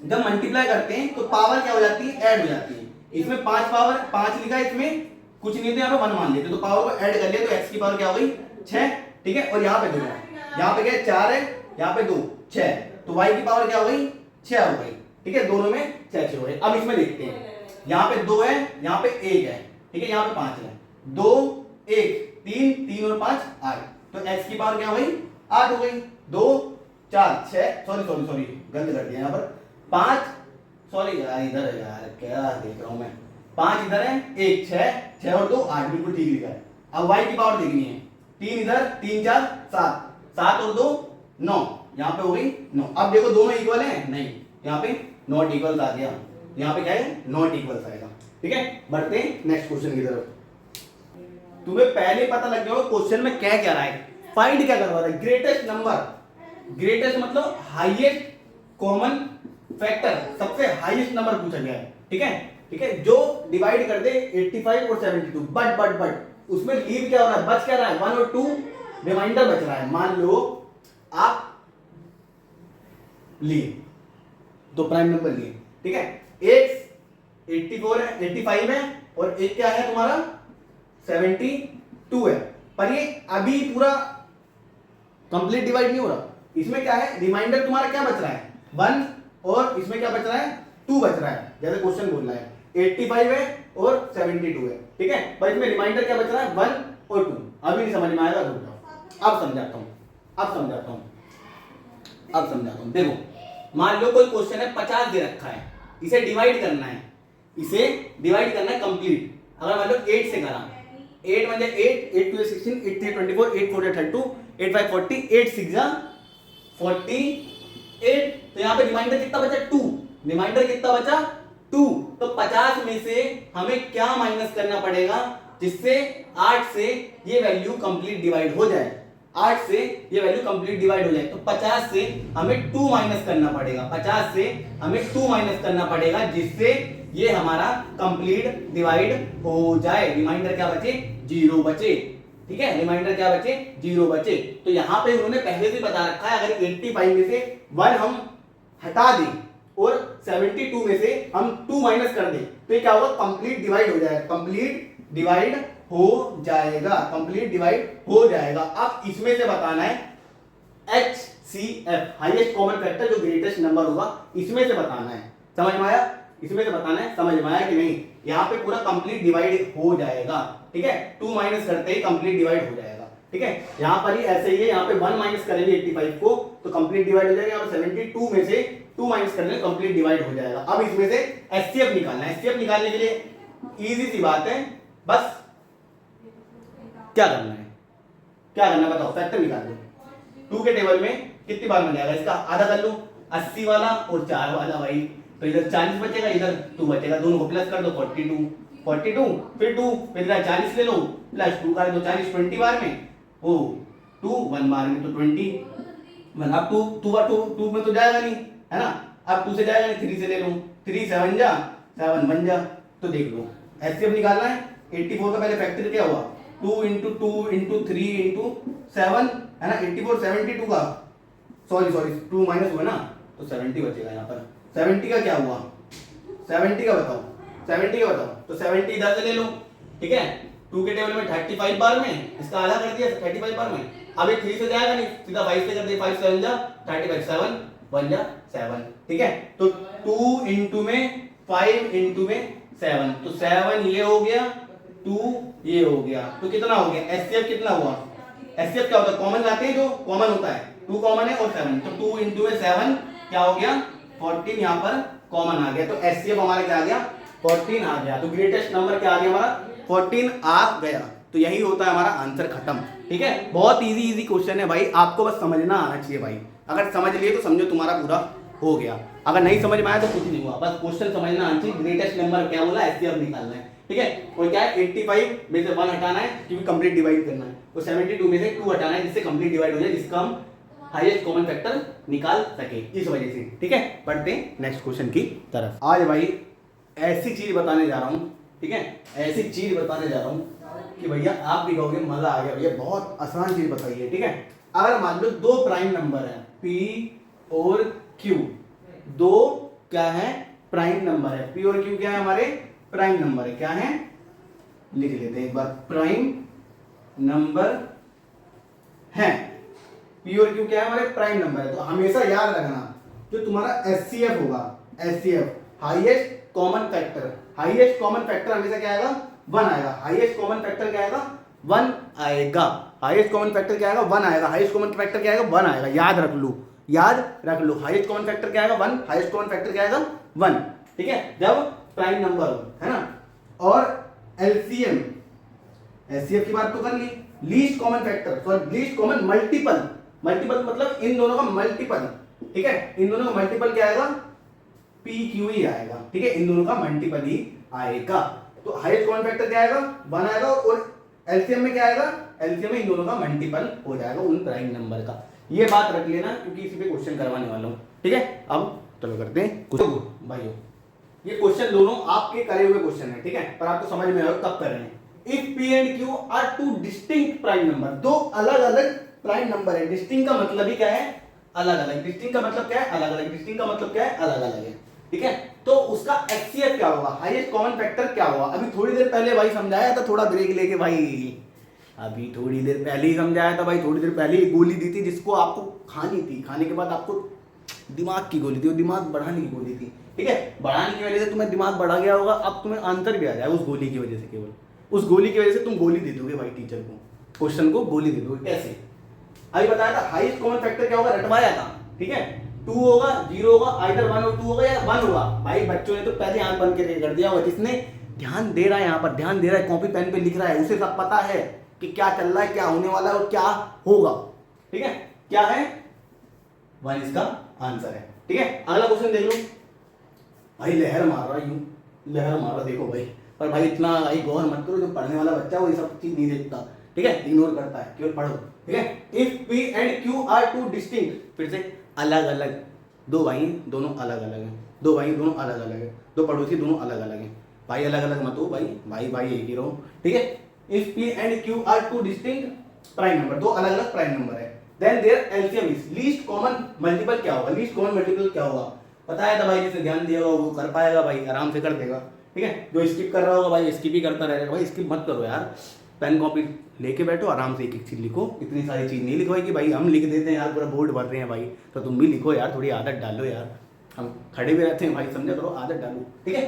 जब मल्टीप्लाई करते हैं तो पावर क्या हो जाती है, ऐड हो जाती है। इसमें 5 पावर 5 लिखा है, इसमें कुछ नहीं होता, यहाँ पे 1 मान लेते तो पावर को ऐड कर लिया तो x की पावर क्या हो गई 6। ठीक है, और यहाँ पे देखो, यहाँ पे क्या 4 है, यहाँ पे 2 6, तो y की पावर क्या हो गई 6 हो गई। ठीक है, दोनों में 6 6 हो गए। अब इसमें देखते हैं, यहाँ पे 2 है, यहाँ पे 1 है। ठीक है, यहाँ पे 5 है, 2 1 3 3 और 5 8, तो x की पावर क्या हो गई 8 हो गई। 2 4 6, सॉरी गलत कर दिया यहाँ पर, 5 सॉरी यार, इधर यार क्या देख रहा हूं मैं, 5 इधर है, 1 6 और 2 8, बिल्कुल ठीक लिखा है। अब y की पावर देखनी है, 3 इधर 3 4 7, 7 और 2 9, यहाँ पे हो गई 9। अब देखो दोनों इक्वल हैं, नहीं, यहाँ पे नॉट इक्वल आ गया, यहाँ पे क्या है नॉट इक्वल आएगा। ठीक है, बढ़ते हैं नेक्स्ट क्वेश्चन की तरफ। तुम्हें पहले पता लग गया क्वेश्चन में क्या क्या रहा है, फाइंड क्या करवा रहा है, ग्रेटेस्ट नंबर, ग्रेटेस्ट मतलब हाईएस्ट कॉमन फैक्टर, सबसे हाईएस्ट नंबर पूछा गया है। ठीक है, ठीक है, जो डिवाइड कर दे 85 और 72, बट उसमें लीव क्या हो रहा है, बच क्या रहा है 1 और 2, रिमाइंडर बच रहा है। मान लो आप लिए दो प्राइम नंबर लिए, ठीक है, एक 84 है, 85 है, और एक क्या है तुम्हारा 72 है, पर ये अभी पूरा कंप्लीट डिवाइड नहीं हो रहा। इसमें क्या है, रिमाइंडर तुम्हारा क्या बच रहा है 1, और इसमें क्या बच रहा है 2 बच रहा है, जैसे क्वेश्चन बोल रहा है 85 है और 72 है। ठीक है, पर इसमें रिमाइंडर क्या बच रहा है 1 और 2। अभी नहीं समझ में आएगा, रुक जाओ, अब समझाता हूं। देखो, मान लो कोई क्वेश्चन है 50 दे रखा है, इसे डिवाइड करना है, कंप्लीट। अगर मान लो 8 से करा, 8 1 8, 8 2 16, 8 3 24, 8 4 32, 8 5 40, 8 6 48, तो यहाँ पे रिमाइंडर कितना बचा 2, रिमाइंडर कितना बचा 2। तो 50 में से हमें क्या माइनस करना पड़ेगा, जिससे 8 से ये वैल्यू कंप्लीट डिवाइड हो जाए, 8 से ये वैल्यू कंप्लीट डिवाइड हो जाए। तो 50 से हमें 2 माइनस करना पड़ेगा, 50 से हमें 2 माइनस करना पड़ेगा, जिससे ये हमारा कंप्लीट डिवाइड हो जाए। रिमाइंडर क्या बचे 0 बचे। ठीक है, रिमाइंडर क्या बचे 0 बचे। तो यहां पे उन्होंने पहले से बता रखा है, अगर 85 में से 1 हम हटा दें और 72 में से हम 2 माइनस कर दें, तो ये क्या होगा कंप्लीट डिवाइड हो जाएगा, कंप्लीट डिवाइड हो जाएगा। अब इसमें से बताना है HCF, हाईएस्ट कॉमन फैक्टर, जो ग्रेटेस्ट नंबर होगा, इसमें से बताना है। समझ में आया, इसमें से बताना है, समझ में आया कि नहीं। यहाँ पे पूरा कंप्लीट डिवाइड हो जाएगा। ठीक है, 2 माइनस करते ही कंप्लीट डिवाइड हो जाएगा। ठीक है, यहाँ पर ही ऐसे ही है, यहाँ पे 1 माइनस करेंगे 85 को तो कंप्लीट डिवाइड हो जाएगा, यहाँ पे 72 में से 2 माइनस करने कंप्लीट डिवाइड हो जाएगा। अब इसमें से HCF निकालना है। HCF निकालने के लिए इजी सी बात है, बस क्या करना बताओ, फैक्टर निकाल दो। 2 के टेबल में कितनी बार बन जाएगा, इसका आधा कर लो, 80 वाला और 4 वाला भाई, तो इधर 40 बचेगा, इधर 2 बचेगा, दोनों को प्लस कर दो 42 फिर 2, फिर इधर 40 ले लो प्लस 2 कर दो, 40 20 बार में, वो 2 1 बार में तो 20। अब 2 में तो जाएगा नहीं, है ना, अब 2 से जाएगा नहीं, 3 से ले लो, 3 7 जा 7 बन जा। तो देख लो HCF निकालना है। 84 का पहले फैक्टर क्या हुआ 2 into 2 into 3 into 7, है ना, 84 72 का, सॉरी 2 माइनस हुआ ना, तो 70 बचेगा यहाँ पर। 70 का क्या हुआ, 70 का बताओ, तो 70 इधर से ले लो। ठीक है, 2 के टेबल में 35 बार में, इसका आधा कर दिया 35 बार में। अब ये 3 से जाएगा नहीं, सीधा 5 से कर दे, 5 7 जा 35, 7 1 जा 7। ठीक है, तो 2 into में 5 into में 7, तो 7 ये हो गया, 2 ये हो गया, तो कितना हो गया HCF कितना हुआ। HCF क्या होता है, कॉमन लाते हैं, जो कॉमन होता है 2 कॉमन है और 7, तो 2 into में 7 क्या हो गया 14, यहाँ पर कॉमन आ गया, तो HCF हमारा क्या आ गया 14 आ गया। तो ग्रेटेस्ट नंबर क्या आ गया हमारा 14 आ गया। तो यही होता है हमारा आंसर खत्म। ठीक है, बहुत इजी क्वेश्चन है भाई, आपको बस समझना आना चाहिए भाई। अगर समझ लिए तो समझो तुम्हारा पूरा हो गया, अगर नहीं समझ में आया तो कुछ नहीं हुआ, बस क्वेश्चन समझना आना चाहिए। ग्रेटेस्ट नंबर क्या बोला HCF निकालना है। ठीक है, और क्या है 85 में से 1 हटाना है क्योंकि कंप्लीट डिवाइड करना है, और 72 में से 2 हटाना है जिससे कंप्लीट डिवाइड हो जाए, जिसका हम हाईएस्ट कॉमन फैक्टर निकाल सके, इस वजह से। ठीक है, बढ़ते हैं नेक्स्ट क्वेश्चन की तरफ। आज भाई ऐसी चीज बताने जा रहा हूँ, ठीक है, ऐसी चीज बताने जा रहा हूँ कि भैया आप भी कहोगे मजा आ गया, भैया बहुत आसान चीज बताइए। ठीक है, अगर मान लो दो प्राइम नंबर है P और Q, दो क्या है प्राइम नंबर है, P और Q क्या है हमारे प्राइम नंबर है, क्या है लिख लेते हैं एक बार, प्राइम नंबर है, P और Q क्या है हमारे प्राइम नंबर है। तो हमेशा याद रखना जो तुम्हारा HCF होगा, HCF highest common factor, highest common factor हमेशा क्या आएगा 1 आएगा, हाईएस्ट कॉमन फैक्टर क्या आएगा 1 आएगा, हाईएस्ट कॉमन फैक्टर क्या आएगा 1 आएगा, हाईएस्ट कॉमन फैक्टर क्या आएगा 1 आएगा, याद रख लो, याद रख लो, हाईएस्ट कॉमन फैक्टर क्या आएगा 1, हाईएस्ट कॉमन फैक्टर क्या आएगा 1, ठीक है, जब प्राइम नंबर है ना। और एलसीएम, एचसीएफ की बात तो कर ली, least common factor sorry least common multiple, multiple मतलब इन दोनों का मल्टीपल, ठीक है, इन दोनों का मल्टीपल क्या आएगा पी क्यू ही आएगा, ठीक है, इन दोनों का मल्टीपल ही आएगा। तो हाईएस्ट कॉमन फैक्टर क्या आएगा 1 आएगा, और एलसीएम में क्या आएगा, एलसीएम में इन दोनों का मल्टीपल हो जाएगा उन प्राइम नंबर का। ये बात रख लेना क्योंकि इसी पे क्वेश्चन करवाने वाला हूँ, ठीक है। अब चलो करते हैं कुछ भाइयों, ये क्वेश्चन दोनों आपके करे हुए क्वेश्चन है, ठीक है, पर आपको समझ में आएगा कब कर रहे हैं। If P and Q are two distinct prime number, दो अलग अलग प्राइम नंबर है, डिस्टिंक्ट का मतलब ही क्या है अलग अलग, डिस्टिंक्ट का मतलब क्या है अलग अलग, डिस्टिंक्ट का मतलब क्या है अलग अलग है, ठीक है। तो उसका HCF क्या होगा, हाईएस्ट कॉमन फैक्टर क्या होगा। अभी थोड़ी देर पहले भाई समझाया था, थोड़ा ब्रेक लेके भाई, अभी थोड़ी देर पहले ही समझाया था भाई, थोड़ी देर पहले ही गोली दी थी जिसको आपको खानी थी, खाने के बाद आपको दिमाग की गोली थी, वो दिमाग बढ़ाने की गोली थी, ठीक है, बढ़ाने की वजह से तुम्हें दिमाग बढ़ा गया होगा, अब तुम्हें आंसर भी आ जाएगा उस गोली की वजह से, केवल उस गोली की वजह से तुम गोली दे दोगे भाई टीचर को, क्वेश्चन को गोली दे दोगे। कैसे अभी बताया था, हाईएस्ट कॉमन फैक्टर क्या होगा रटवाया था, ठीक है, 2 होगा 0 होगा, आइदर 1 और 2 होगा या 1 होगा। भाई बच्चों ने तो पहले आंख बंद करके कर दिया होगा, जिसने ध्यान दे रहा है यहाँ पर, ध्यान दे रहा है, कॉपी पेन पे लिख रहा है, उसे सब पता है कि क्या चल रहा है, क्या होने वाला है और क्या होगा, ठीक है, क्या है 1 इसका आंसर है, ठीक है। अगला क्वेश्चन देख लो भाई, लहर मार रहा यूं, लहर मार रहा देखो भाई, पर भाई इतना भाई गौर मत करो, जो पढ़ने वाला बच्चा वो ये सब चीज नहीं देखता, ठीक है, इग्नोर करता है, केवल पढ़ो, ठीक है। If P and Q are two distinct, फिर से अलग अलग, दो भाई दोनों अलग अलग हैं, दो भाई दोनों अलग अलग है, दो पड़ोसी दोनों अलग अलग हैं, भाई अलग अलग मत हो भाई, भाई भाई एक ही रहो, ठीक है। If P and Q are two distinct prime number, दो अलग अलग प्राइम नंबर है, then their LCM is least common multiple क्या होगा, लीस्ट कॉमन मल्टीपल क्या होगा बताया था भाई, जिसने ध्यान दिया होगा वो कर पाएगा भाई, आराम से कर देगा, ठीक है। जो स्किप कर रहा होगा भाई स्किप ही करता रहेगा, भाई स्किप मत करो यार, पेन कॉपी लेके बैठो आराम से, एक एक चीज लिखो, इतनी सारी चीज नहीं लिखवाई कि भाई हम लिख देते हैं यार, पूरा बोर्ड भर रहे हैं भाई, तो तुम भी लिखो यार, थोड़ी आदत डालो यार, हम खड़े भी रहते हैं भाई, समझा करो, आदत डालो, ठीक है।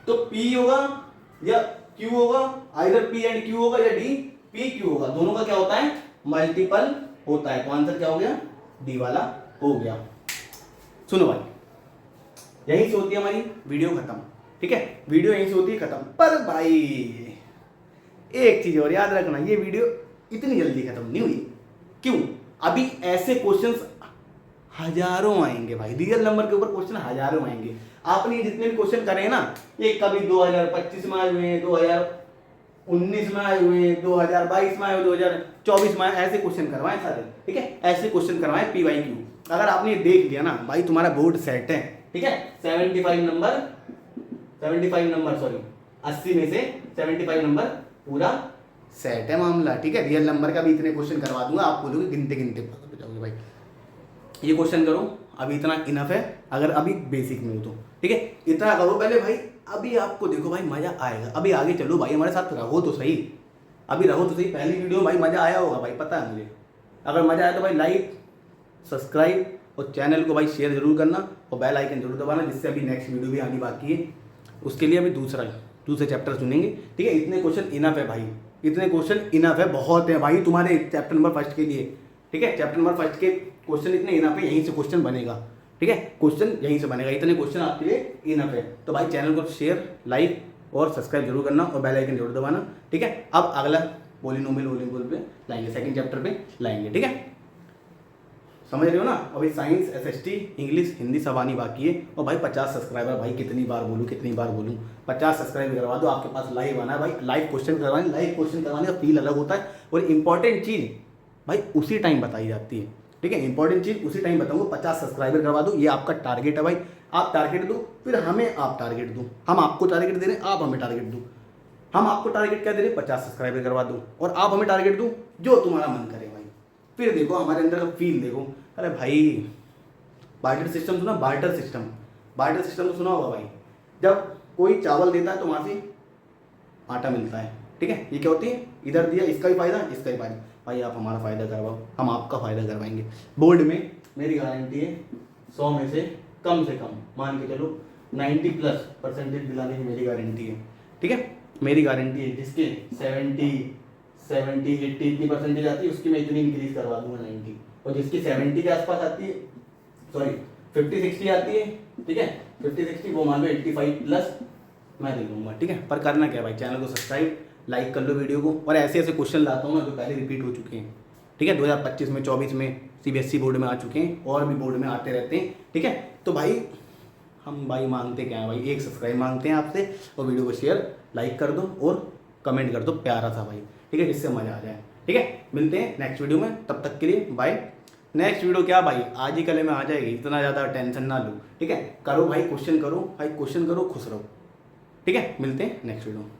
तो P होगा या Q होगा, आइदर P एंड Q होगा या D P Q होगा, दोनों का क्या होता है मल्टीपल होता है, तो आंसर क्या हो गया D वाला हो गया। सुनो भाई, यहीं से होती है हमारी वीडियो खत्म, ठीक है, वीडियो यहीं से होती है खत्म, पर भाई एक चीज और याद रखना, ये वीडियो इतनी जल्दी खत्म नहीं हुई, क्यों, अभी ऐसे क्वेश्चंस हजारों आएंगे भाई, रियल नंबर के ऊपर क्वेश्चन हजारों आएंगे। आपने जितने भी क्वेश्चन करे हैं ना, ये कभी 2025 में आए हुए हैं, 2019 में आए हुए हैं, 2022 में आए हुए, 2024 में आए, ऐसे क्वेश्चन करवाएं सारे, ठीक है, ऐसे क्वेश्चन करवाएं PYQ। अगर आपने देख लिया ना भाई, तुम्हारा बोर्ड सेट है, ठीक है, 75 नंबर सॉरी 80 में से 75 नंबर पूरा सेट है मामला, ठीक है। रियल नंबर का भी इतने क्वेश्चन करवा दूंगा, आप बोलोगे गिनते गिनते पागल हो जाओगे भाई, ये क्वेश्चन करो, अभी इतना इनफ है, अगर अभी बेसिक में हो तो, ठीक है, इतना करो पहले भाई, अभी आपको देखो भाई मजा आएगा, अभी आगे चलो भाई, हमारे साथ रहो तो सही, अभी रहो तो सही, पहली वीडियो भाई मजा आया होगा भाई, पता है मुझे, अगर मजा आया तो भाई लाइक सब्सक्राइब और चैनल को भाई शेयर जरूर करना, और बेल आइकन जरूर दबाना, जिससे अभी नेक्स्ट वीडियो भी आनी बाकी है, उसके लिए अभी दूसरे चैप्टर सुनेंगे, ठीक है। इतने क्वेश्चन इनफ है भाई, इतने क्वेश्चन इनफ है, बहुत है भाई तुम्हारे चैप्टर नंबर 1 के लिए, ठीक है, चैप्टर नंबर 1 के क्वेश्चन इतने इनफ है, यहीं से क्वेश्चन बनेगा, ठीक है, क्वेश्चन यहीं से बनेगा, इतने क्वेश्चन आपके लिए इनफ है। तो भाई चैनल को शेयर लाइक और सब्सक्राइब जरूर करना, और बेल आइकन जरूर दबाना, ठीक है। अब अगला पॉलिनोमियल पे लाएंगे, सेकंड चैप्टर पे लाएंगे, ठीक है, समझ रहे हो ना। अभी साइंस SST इंग्लिश हिंदी सब आनी बाकी है, और भाई 50 सब्सक्राइबर, भाई कितनी बार बोलूँ 50 सब्सक्राइब करवा दो, आपके पास लाइव आना है भाई, लाइव क्वेश्चन करवाने का फील अलग होता है, और इंपॉर्टेंट चीज़ भाई उसी टाइम बताई जाती है, ठीक है, इंपॉर्टेंट चीज़ उसी टाइम बताऊंगा। 50 सब्सक्राइबर करवा दो, ये आपका टारगेट है भाई, आप टारगेट दो, फिर हमें आप टारगेट दो, हम आपको टारगेट दे रहे हैं, आप हमें टारगेट दो, हम आपको टारगेट क्या दे रहे हैं 50 सब्सक्राइबर करवा दो, और आप हमें टारगेट दो जो तुम्हारा मन करे भाई, फिर देखो हमारे अंदर का फील देखो। अरे भाई बार्टर सिस्टम सुना, बार्टर सिस्टम, बार्टर सिस्टम तो सुना होगा भाई। जब कोई चावल देता है तो वहाँ से आटा मिलता है, ठीक है। ये क्या होती है, इधर दिया इसका भी फायदा इसका भी फायदा, भाई आप हमारा फायदा करवाओ हम आपका फायदा करवाएंगे। बोर्ड में मेरी गारंटी है 100 में से कम मान के चलो 90+ % दिलाने की मेरी गारंटी है, ठीक है। मेरी गारंटी है जिसके 70 80 इतनी परसेंटेज आती है उसकी मैं इतनी इंक्रीज करवा दूंगा 90, और जिसकी 70 के आसपास आती है, सॉरी 50 60 आती है, ठीक है, 50 60 वो मान लो 85+ मैं दे दूंगा, ठीक है। पर करना क्या है भाई, चैनल को सब्सक्राइब लाइक कर लो वीडियो को, और ऐसे ऐसे क्वेश्चन लाता हूँ ना जो पहले रिपीट हो चुके हैं, ठीक है। 2025 में 24 में CBSE बोर्ड में आ चुके हैं और भी बोर्ड में आते रहते हैं, ठीक है। तो भाई हम भाई मांगते क्या है भाई, एक सब्सक्राइब मांगते हैं आपसे, और वीडियो को शेयर लाइक कर दो और कमेंट कर दो प्यारा सा भाई, ठीक है, जिससे मज़ा आ जाए, ठीक है। मिलते हैं नेक्स्ट वीडियो में, तब तक के लिए बाय। नेक्स्ट वीडियो क्या भाई, आज ही कल में आ जाएगी, इतना ज़्यादा टेंशन ना लो, ठीक है। करो भाई क्वेश्चन करो, भाई क्वेश्चन करो, खुश रहो, ठीक है। मिलते हैं नेक्स्ट वीडियो में।